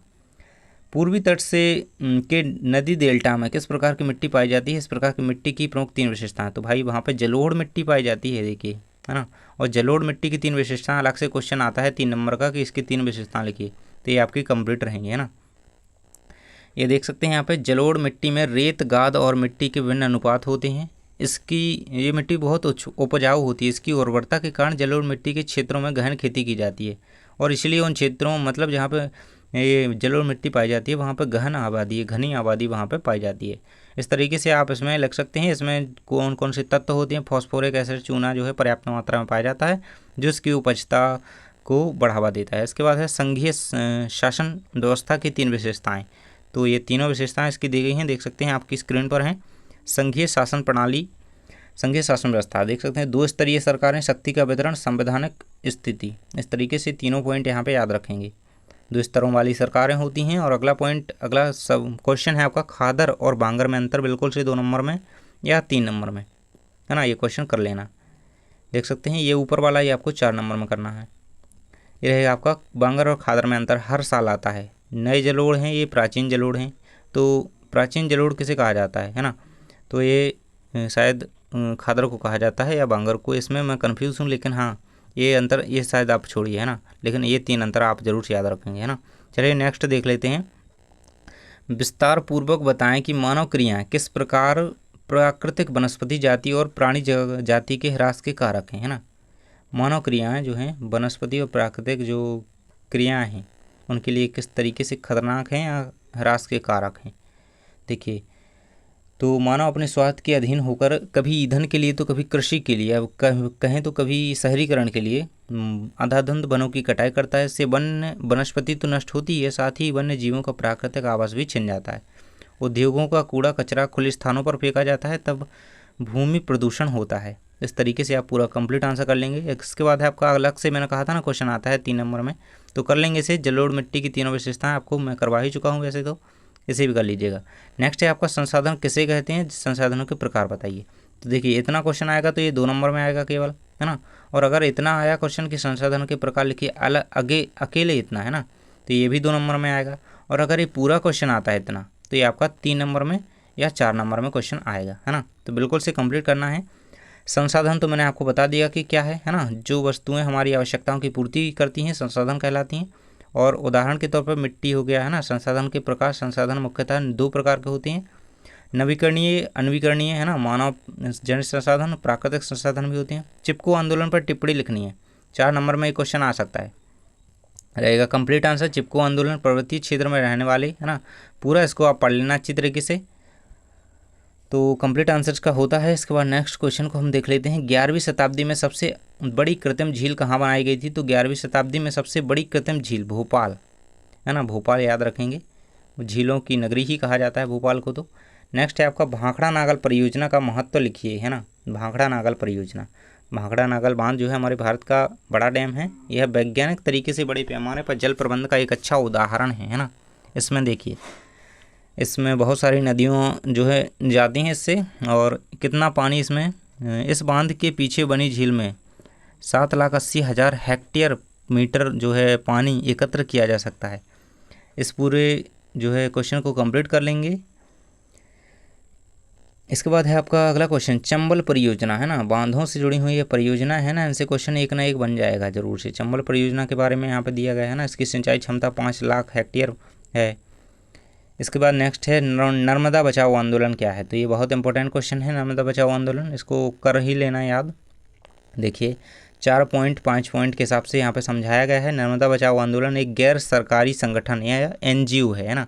पूर्वी तट से के नदी डेल्टा में किस प्रकार की मिट्टी पाई जाती है। इस प्रकार की मिट्टी की प्रमुख 3 विशेषताएं। तो भाई वहाँ पे जलोढ़ मिट्टी पाई जाती है, देखिए है ना। और जलोढ़ मिट्टी की 3 विशेषताएं, अलग से क्वेश्चन आता है 3 नंबर का कि इसकी 3 विशेषताएं लिखिए, तो ये आपकी कंप्लीट रहेंगी है ना। ये देख सकते हैं यहाँ पे जलोढ़ मिट्टी में रेत, गाद और मिट्टी के विभिन्न अनुपात होते हैं। ये मिट्टी बहुत उपजाऊ होती है। इसकी उर्वरता के कारण जलोढ़ मिट्टी के क्षेत्रों में गहन खेती की जाती है और इसलिए उन क्षेत्रों मतलब जहाँ पे ये जलोढ़ मिट्टी पाई जाती है वहाँ पे घनी आबादी वहाँ पे पाई जाती है। इस तरीके से आप इसमें लग सकते हैं। इसमें कौन कौन से तत्व होते हैं। फॉस्फोरिक एसिड, चूना जो है पर्याप्त मात्रा में पाया जाता है जो इसकी उपजता को बढ़ावा देता है। इसके बाद है संघीय शासन व्यवस्था की 3 विशेषताएँ। तो ये तीनों विशेषताएँ इसकी दी गई हैं, देख सकते हैं आपकी स्क्रीन पर हैं। संघीय शासन प्रणाली, संघीय शासन व्यवस्था देख सकते हैं। 2 स्तरीय सरकारें, शक्ति का वितरण, संवैधानिक स्थिति। इस तरीके से तीनों पॉइंट यहाँ पे याद रखेंगे। 2 स्तरों वाली सरकारें होती हैं। और अगला सब क्वेश्चन है आपका खादर और बांगर में अंतर, बिल्कुल से 2 नंबर में या 3 नंबर में है ना। ये क्वेश्चन कर लेना, देख सकते हैं। ये ऊपर वाला ये आपको 4 नंबर में करना है। ये रहेगा आपका बांगर और खादर में अंतर हर साल आता है। नए जलोढ़ हैं, ये प्राचीन जलोढ़ हैं। तो प्राचीन जलोढ़ किसे कहा जाता है ना? तो ये शायद खादर को कहा जाता है या बांगर को, इसमें मैं कन्फ्यूज़ हूँ, लेकिन हाँ ये अंतर ये शायद आप छोड़िए, है ना, लेकिन ये 3 अंतर आप जरूर से याद रखेंगे, है ना। चलिए नेक्स्ट देख लेते हैं। विस्तार पूर्वक बताएं कि मानव क्रियाएं किस प्रकार प्राकृतिक वनस्पति जाति और प्राणी जाति के ह्रास के कारक हैं, है ना। मानव क्रियाएं जो हैं वनस्पति और प्राकृतिक जो क्रियाएं हैं उनके लिए किस तरीके से खतरनाक हैं या ह्रास के कारक हैं। देखिए, तो मानव अपने स्वार्थ के अधीन होकर कभी ईंधन के लिए तो कभी कृषि के लिए, अब कहें तो कभी शहरीकरण के लिए अंधाधुंध वनों की कटाई करता है। इससे वनस्पति तो नष्ट होती है, साथ ही वन्य जीवों का प्राकृतिक आवास भी छिन जाता है। उद्योगों का कूड़ा कचरा खुले स्थानों पर फेंका जाता है, तब भूमि प्रदूषण होता है। इस तरीके से आप पूरा कंप्लीट आंसर कर लेंगे। इसके बाद है आपका अलग से, मैंने कहा था ना क्वेश्चन आता है 3 नंबर में, तो कर लेंगे इसे। जलोढ़ मिट्टी की तीनों विशेषताएं आपको मैं करवा ही चुका हूँ वैसे तो, इसे भी कर लीजिएगा। नेक्स्ट है आपका संसाधन किसे कहते हैं, संसाधनों के प्रकार बताइए। तो देखिए इतना क्वेश्चन आएगा तो ये 2 नंबर में आएगा केवल, है ना। और अगर इतना आया क्वेश्चन कि संसाधनों के प्रकार लिखिए अकेले इतना, है ना, तो ये भी 2 नंबर में आएगा। और अगर ये पूरा क्वेश्चन आता है इतना तो ये आपका 3 नंबर में या 4 नंबर में क्वेश्चन आएगा, है ना। तो बिल्कुल से कंप्लीट करना है। संसाधन तो मैंने आपको बता दिया कि क्या है ना, जो वस्तुएं हमारी आवश्यकताओं की पूर्ति करती हैं संसाधन कहलाती हैं। और उदाहरण के तौर पर मिट्टी हो गया, है ना। संसाधन के प्रकार, संसाधन मुख्यतः 2 प्रकार के होते हैं, नवीकरणीय, अनवीकरणीय, है ना, मानव जनित संसाधन, प्राकृतिक संसाधन भी होते हैं। चिपको आंदोलन पर टिप्पणी लिखनी है, 4 नंबर में एक क्वेश्चन आ सकता है, रहेगा कंप्लीट आंसर। चिपको आंदोलन पर्वतीय क्षेत्र में रहने वाले, है ना, पूरा इसको आप पढ़ लेना अच्छी तरीके से, तो कंप्लीट आंसर्स का होता है। इसके बाद नेक्स्ट क्वेश्चन को हम देख लेते हैं। 11वीं शताब्दी में सबसे बड़ी कृत्रिम झील कहाँ बनाई गई थी? तो 11वीं शताब्दी में सबसे बड़ी कृत्रिम झील भोपाल, है ना, भोपाल याद रखेंगे, झीलों की नगरी ही कहा जाता है भोपाल को। तो नेक्स्ट है आपका भाखड़ा नागल परियोजना का महत्व लिखिए, है ना। भाखड़ा नागल परियोजना, भाखड़ा नागल बांध जो है हमारे भारत का बड़ा डैम है, यह वैज्ञानिक तरीके से बड़े पैमाने पर जल प्रबंधन का एक अच्छा उदाहरण है ना। इसमें देखिए, इसमें बहुत सारी नदियों जो है जाती हैं इससे, और कितना पानी इसमें, इस बांध के पीछे बनी झील में 7,80,000 हेक्टेयर मीटर जो है पानी एकत्र किया जा सकता है। इस पूरे जो है क्वेश्चन को कंप्लीट कर लेंगे। इसके बाद है आपका अगला क्वेश्चन, चंबल परियोजना, है ना, बांधों से जुड़ी हुई ये परियोजना है ना, इनसे क्वेश्चन एक ना एक बन जाएगा जरूर से। चंबल परियोजना के बारे में यहाँ पे दिया गया है ना, इसकी सिंचाई क्षमता 5 लाख हेक्टेयर है। इसके बाद नेक्स्ट है नर्मदा बचाओ आंदोलन क्या है? तो ये बहुत इंपॉर्टेंट क्वेश्चन है, नर्मदा बचाओ आंदोलन, इसको कर ही लेना याद। देखिए 4 पॉइंट 5 पॉइंट के हिसाब से यहाँ पे समझाया गया है। नर्मदा बचाओ आंदोलन एक गैर सरकारी संगठन या NGO है ना,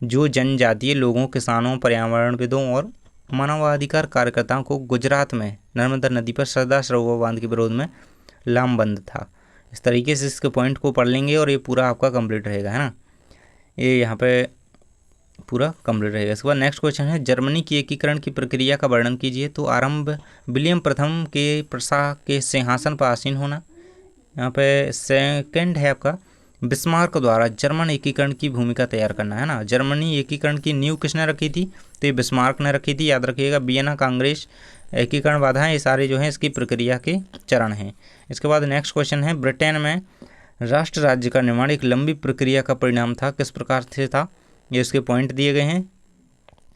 जो जनजातीय लोगों, किसानों, पर्यावरणविदों और मानवाधिकार कार्यकर्ताओं को गुजरात में नर्मदा नदी पर सरदार सरोवर बांध के विरोध में लामबंद था। इस तरीके से इसके पॉइंट को पढ़ लेंगे और ये पूरा आपका कंप्लीट रहेगा, है ना, ये यहाँ पे पूरा कंप्लीट रहेगा। इसके बाद नेक्स्ट क्वेश्चन है, जर्मनी की एकीकरण की प्रक्रिया का वर्णन कीजिए। तो आरंभ विलियम प्रथम के प्रसा के सिंहासन पर आसीन होना। यहाँ पे सेकंड है आपका, बिस्मार्क द्वारा जर्मन एकीकरण की भूमिका तैयार करना, है ना। जर्मनी एकीकरण की नींव किसने रखी थी? तो ये बिस्मार्क ने रखी थी, याद रखिएगा। वियना कांग्रेस, एकीकरण बाधाएं, ये सारे जो हैं इसकी प्रक्रिया के चरण हैं। इसके बाद नेक्स्ट क्वेश्चन है, ब्रिटेन में राष्ट्र राज्य का निर्माण एक लंबी प्रक्रिया का परिणाम था, किस प्रकार से था? ये इसके पॉइंट दिए गए हैं,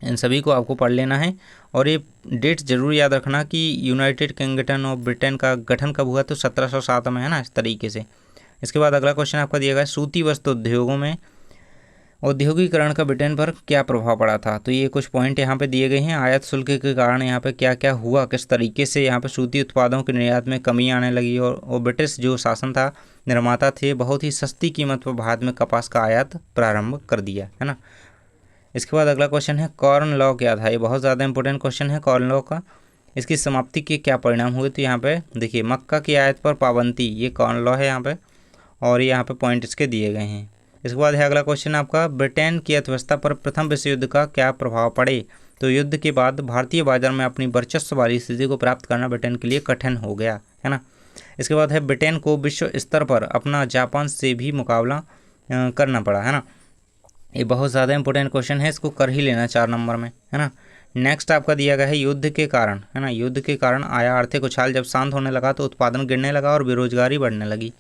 इन सभी को आपको पढ़ लेना है। और ये डेट जरूर याद रखना कि यूनाइटेड किंगडम ऑफ ब्रिटेन का गठन कब हुआ? तो 1707 में, है ना, इस तरीके से। इसके बाद अगला क्वेश्चन आपका दिया गया है, सूती वस्त्र उद्योगों में औद्योगिकरण का ब्रिटेन पर क्या प्रभाव पड़ा था? तो ये कुछ पॉइंट यहाँ पे दिए गए हैं। आयात शुल्क के कारण यहाँ पे क्या क्या हुआ, किस तरीके से यहाँ पे सूती उत्पादों के निर्यात में कमी आने लगी, और ब्रिटिश जो शासन था, निर्माता थे, बहुत ही सस्ती कीमत पर भारत में कपास का आयात प्रारंभ कर दिया, है ना। इसके बाद अगला क्वेश्चन है, कॉर्न लॉ क्या था? ये बहुत ज़्यादा इंपॉर्टेंट क्वेश्चन है कॉर्न लॉ का। इसकी समाप्ति के क्या परिणाम हुए? तो यहाँ पे देखिए, मक्का की आयात पर पाबंदी, ये कॉर्न लॉ है यहाँ पे, और ये यहाँ पे पॉइंट इसके दिए गए हैं। इसके बाद है अगला क्वेश्चन आपका, ब्रिटेन की अर्थव्यवस्था पर प्रथम विश्व युद्ध का क्या प्रभाव पड़े? तो युद्ध के बाद भारतीय बाजार में अपनी वर्चस्व वाली स्थिति को प्राप्त करना ब्रिटेन के लिए कठिन हो गया, है ना। इसके बाद है, ब्रिटेन को विश्व स्तर पर अपना जापान से भी मुकाबला करना पड़ा, है ना। ये बहुत ज़्यादा इंपॉर्टेंट क्वेश्चन है, इसको कर ही लेना 4 नंबर में, है ना। नेक्स्ट आपका दिया गया है, युद्ध के कारण, है ना, युद्ध के कारण आया आर्थिक उछाल, जब शांत होने लगा तो उत्पादन गिरने लगा और बेरोजगारी बढ़ने लगी।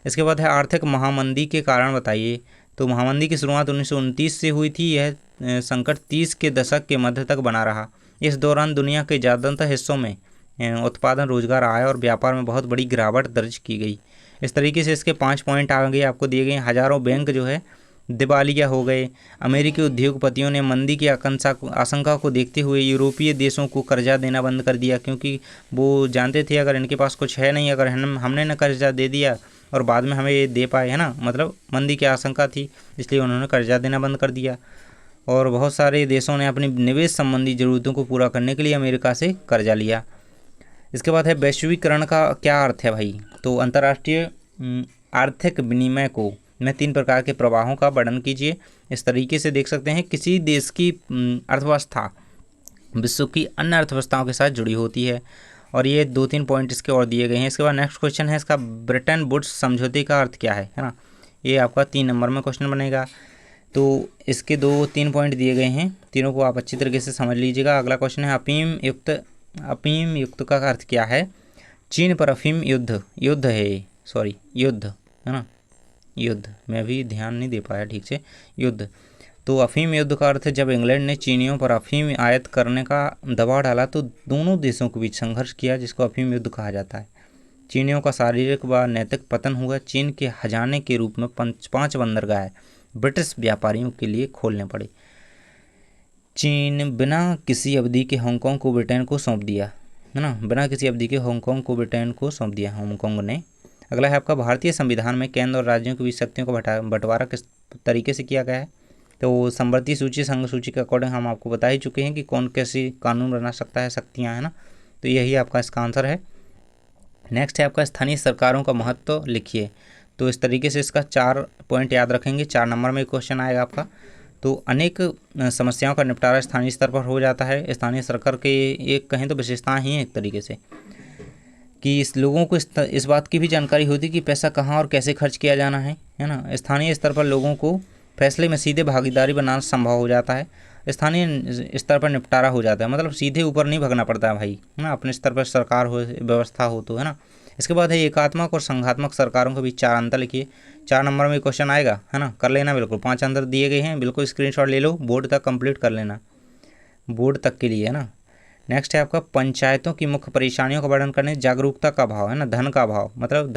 इसके बाद है, आर्थिक महामंदी के कारण बताइए। तो महामंदी की शुरुआत 1929 से हुई थी। यह संकट 30 के दशक के मध्य तक बना रहा। इस दौरान दुनिया के ज़्यादातर हिस्सों में उत्पादन, रोजगार, आय और व्यापार में बहुत बड़ी गिरावट दर्ज की गई। इस तरीके से इसके 5 पॉइंट आगे आपको दिए गए। हजारों बैंक जो है दिवालिया हो गए। अमेरिकी उद्योगपतियों ने मंदी की आशंका को देखते हुए यूरोपीय देशों को कर्जा देना बंद कर दिया, क्योंकि वो जानते थे अगर इनके पास कुछ है नहीं, अगर हमने न कर्जा दे दिया और बाद में हमें ये दे पाए, है ना, मतलब मंदी की आशंका थी, इसलिए उन्होंने कर्जा देना बंद कर दिया। और बहुत सारे देशों ने अपनी निवेश संबंधी ज़रूरतों को पूरा करने के लिए अमेरिका से कर्जा लिया। इसके बाद है वैश्वीकरण का क्या अर्थ है भाई। तो अंतर्राष्ट्रीय आर्थिक विनिमय को में 3 प्रकार के प्रवाहों का वर्णन कीजिए। इस तरीके से देख सकते हैं किसी देश की अर्थव्यवस्था विश्व की अन्य अर्थव्यवस्थाओं के साथ जुड़ी होती है। और ये 2-3 पॉइंट इसके और दिए गए हैं। इसके बाद नेक्स्ट क्वेश्चन है इसका, ब्रेटन वुड्स समझौते का अर्थ क्या है ना। ये आपका 3 नंबर में क्वेश्चन बनेगा। तो इसके 2-3 पॉइंट दिए गए हैं, तीनों को आप अच्छी तरीके से समझ लीजिएगा। अगला क्वेश्चन है अफीम युक्त का अर्थ क्या है। चीन पर अफीम युद्ध है ना, युद्ध मैं भी ध्यान नहीं दे पाया ठीक से, युद्ध। तो अफीम युद्ध का अर्थ है जब इंग्लैंड ने चीनियों पर अफीम आयात करने का दबाव डाला तो दोनों देशों के बीच संघर्ष किया, जिसको अफीम युद्ध कहा जाता है। चीनियों का शारीरिक व नैतिक पतन हुआ। चीन के खजाने के रूप में 5 बंदरगाह ब्रिटिश व्यापारियों के लिए खोलने पड़े। चीन बिना किसी अवधि के हांगकांग को ब्रिटेन को सौंप दिया, है ना, बिना किसी अवधि के हांगकांग को ब्रिटेन को सौंप दिया हांगकांग ने। अगला है आपका, भारतीय संविधान में केंद्र और राज्यों के बीच शक्तियों का बंटवारा किस तरीके से किया गया है। तो संवर्ती सूची, संघ सूची के अकॉर्डिंग हम आपको बता ही चुके हैं कि कौन कैसी कानून बना सकता है, शक्तियाँ, है ना। तो यही आपका इसका आंसर है। नेक्स्ट है आपका, स्थानीय सरकारों का महत्व लिखिए। तो इस तरीके से इसका 4 पॉइंट याद रखेंगे। 4 नंबर में क्वेश्चन आएगा आपका। तो अनेक समस्याओं का निपटारा स्थानीय स्तर पर हो जाता है। स्थानीय सरकार के एक कहें तो विशेषताएं ही हैं एक तरीके से, कि इस लोगों को इस बात की भी जानकारी होती है कि पैसा कहाँ और कैसे खर्च किया जाना है ना। स्थानीय स्तर पर लोगों को फैसले में सीधे भागीदारी बनाना संभव हो जाता है। स्थानीय स्तर पर निपटारा हो जाता है, मतलब सीधे ऊपर नहीं भगना पड़ता है भाई, है ना, अपने स्तर पर सरकार हो, व्यवस्था हो तो, है ना। इसके बाद है एकात्मक और संघात्मक सरकारों के बीच 4 अंतर लिखिए। 4 नंबर में क्वेश्चन आएगा, है ना, कर लेना बिल्कुल। 5 अंतर दिए गए हैं, बिल्कुल स्क्रीनशॉट ले लो, बोर्ड तक कंप्लीट कर लेना, बोर्ड तक के लिए, है ना। नेक्स्ट है आपका, पंचायतों की मुख्य परेशानियों का वर्णन करने। जागरूकता का भाव, है ना, धन का भाव, मतलब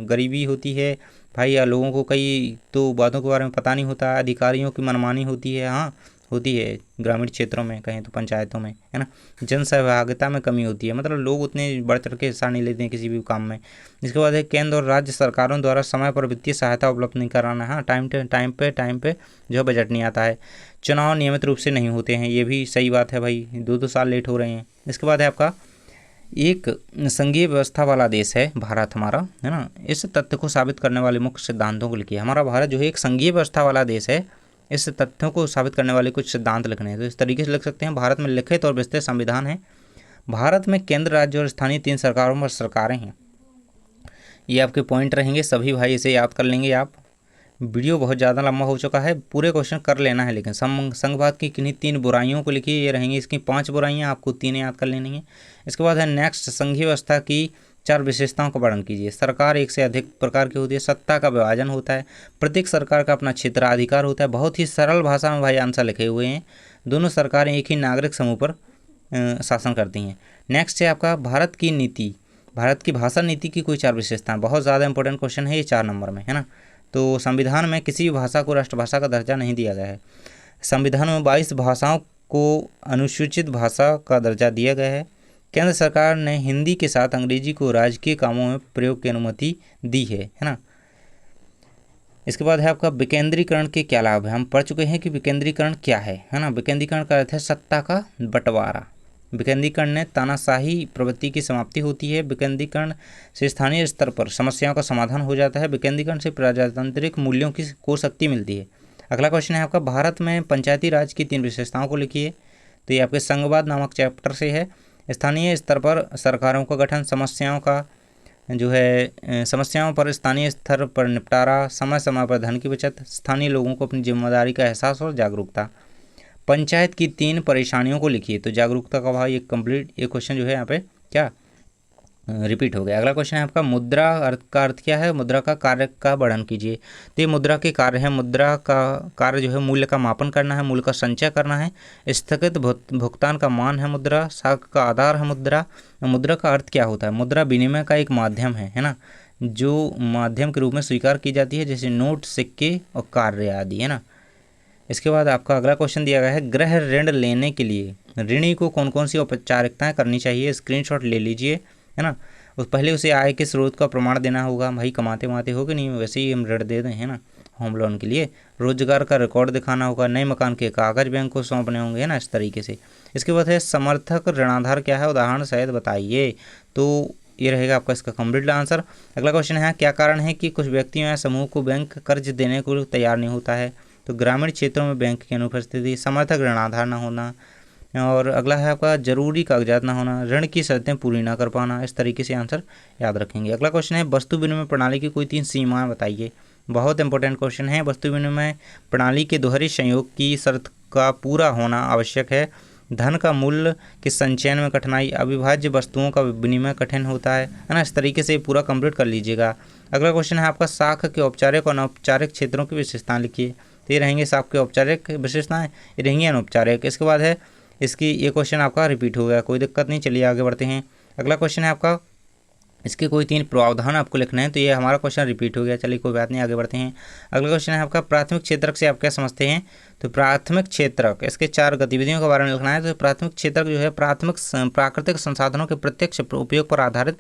गरीबी होती है भाई, या लोगों को कई तो बातों के बारे में पता नहीं होता। अधिकारियों की मनमानी होती है, हाँ होती है ग्रामीण क्षेत्रों में, कहें तो पंचायतों में, है ना। जन सहभागिता में कमी होती है, मतलब लोग उतने बढ़ चढ़ के हिस्सा नहीं लेते हैं किसी भी काम में। इसके बाद है, केंद्र और राज्य सरकारों द्वारा समय पर वित्तीय सहायता उपलब्ध नहीं कराना, हाँ, टाइम पे जो है बजट नहीं आता है। चुनाव नियमित रूप से नहीं होते हैं, ये भी सही बात है भाई, 2-2 साल लेट हो रहे हैं। इसके बाद है आपका, एक संघीय व्यवस्था वाला देश है भारत हमारा, है ना। इस तथ्य को साबित करने वाले मुख्य सिद्धांतों को लिखिए। हमारा भारत जो है एक संघीय व्यवस्था वाला देश है, इस तथ्यों को साबित करने वाले कुछ सिद्धांत लिखने हैं। तो इस तरीके से लिख सकते हैं, भारत में लिखित और विस्तृत संविधान है। भारत में केंद्र, राज्य और स्थानीय 3 सरकारों पर सरकारें हैं। ये आपके पॉइंट रहेंगे सभी भाई, इसे याद कर लेंगे आप। वीडियो बहुत ज़्यादा लंबा हो चुका है, पूरे क्वेश्चन कर लेना है, लेकिन संघवाद की किन्हीं 3 बुराइयों को लिखिए। ये रहेंगी इसकी 5 बुराइयाँ, आपको 3 याद कर लेनी है। इसके बाद है नेक्स्ट, संघीय व्यवस्था की 4 विशेषताओं का वर्णन कीजिए। सरकार एक से अधिक प्रकार की होती है, सत्ता का विभाजन होता है, प्रत्येक सरकार का अपना क्षेत्राधिकार होता है। बहुत ही सरल भाषा में भाई आंसर लिखे हुए हैं। दोनों सरकारें एक ही नागरिक समूह पर शासन करती हैं। नेक्स्ट है आपका, भारत की नीति, भारत की भाषा नीति की कोई 4 विशेषताएं। बहुत ज़्यादा इंपॉर्टेंट क्वेश्चन है ये 4 नंबर में, है ना। तो संविधान में किसी भी भाषा को राष्ट्रभाषा का दर्जा नहीं दिया गया है। संविधान में 22 भाषाओं को अनुसूचित भाषा का दर्जा दिया गया है। केंद्र सरकार ने हिंदी के साथ अंग्रेजी को राजकीय कामों में प्रयोग की अनुमति दी है ना। इसके बाद है आपका, विकेंद्रीकरण के क्या लाभ है। हम पढ़ चुके हैं कि विकेंद्रीकरण क्या है ना। विकेंद्रीकरण का अर्थ है सत्ता का बंटवारा। विकेंद्रीकरण में तानाशाही प्रवृत्ति की समाप्ति होती है। विकेंद्रीकरण से स्थानीय स्तर पर समस्याओं का समाधान हो जाता है। विकेंद्रीकरण से प्रजातांत्रिक मूल्यों को शक्ति मिलती है। अगला क्वेश्चन है आपका, भारत में पंचायती राज की 3 विशेषताओं को लिखिए। तो ये आपके संघवाद नामक चैप्टर से है। स्थानीय स्तर पर सरकारों का गठन, समस्याओं पर स्थानीय स्तर पर निपटारा, समय समय पर धन की बचत, स्थानीय लोगों को अपनी जिम्मेदारी का एहसास और जागरूकता। पंचायत की 3 परेशानियों को लिखिए। तो जागरूकता का भाव, ये कंप्लीट, ये क्वेश्चन जो है यहाँ पे क्या रिपीट हो गया। अगला क्वेश्चन है आपका मुद्रा का अर्थ क्या है? मुद्रा का कार्य का वर्णन कीजिए। तो ये मुद्रा के कार्य है। मुद्रा का कार्य जो है मूल्य का मापन करना है, मूल्य का संचय करना है, स्थगित भुगतान का मान है मुद्रा, साख का आधार है मुद्रा। मुद्रा का अर्थ क्या होता है? मुद्रा विनिमय का एक माध्यम है ना, जो माध्यम के रूप में स्वीकार की जाती है, जैसे नोट, सिक्के और कार्य आदि, है ना। इसके बाद आपका अगला क्वेश्चन दिया गया है, गृह ऋण लेने के लिए ऋणी को कौन कौन सी औपचारिकताएं करनी चाहिए? स्क्रीनशॉट ले लीजिए, है ना। पहले उसे आय के स्रोत का प्रमाण देना होगा, भाई कमाते वमाते हो कि नहीं, वैसे ही हम ऋण दे दें, है ना, होम लोन के लिए। रोजगार का रिकॉर्ड दिखाना होगा, नए मकान के कागज बैंक को सौंपने होंगे, है ना, इस तरीके से। इसके बाद है समर्थक ऋणाधार क्या है? उदाहरण सहित बताइए। तो ये रहेगा आपका इसका कंप्लीट आंसर। अगला क्वेश्चन है, क्या कारण है कि कुछ व्यक्तियों या समूह को बैंक कर्ज देने को तैयार नहीं होता है? तो ग्रामीण क्षेत्रों में बैंक की अनुपस्थिति, समर्थक ऋणाधार न होना, और अगला है आपका जरूरी कागजात ना होना, ऋण की शर्तें पूरी ना कर पाना। इस तरीके से आंसर याद रखेंगे। अगला क्वेश्चन है, वस्तु विनिमय प्रणाली की कोई 3 सीमाएं बताइए। बहुत इंपॉर्टेंट क्वेश्चन है। वस्तु विनिमय प्रणाली के दोहरे संयोग की शर्त का पूरा होना आवश्यक है। धन का मूल्य के संचयन में कठिनाई, अविभाज्य वस्तुओं का विनिमय कठिन होता है ना। इस तरीके से पूरा कंप्लीट कर लीजिएगा। अगला क्वेश्चन है आपका, साख के औपचारिक और अनौपचारिक क्षेत्रों की विशेषताएं लिखिए। तो ये रहेंगे साख के औपचारिक विशेषताएं, ये रहेंगी अनौपचारिक। इसके बाद है इसकी, ये क्वेश्चन आपका रिपीट हो गया, कोई दिक्कत नहीं, चलिए आगे बढ़ते हैं। अगला क्वेश्चन है आपका, इसके कोई 3 प्रावधान आपको लिखना है। तो ये हमारा क्वेश्चन रिपीट हो गया, चलिए कोई बात नहीं, आगे बढ़ते हैं। अगला क्वेश्चन है आपका, प्राथमिक क्षेत्रक से आप क्या समझते हैं? तो प्राथमिक क्षेत्रक, इसके 4 गतिविधियों के बारे में लिखना है। तो प्राथमिक क्षेत्रक जो है प्राथमिक प्राकृतिक संसाधनों के प्रत्यक्ष उपयोग पर आधारित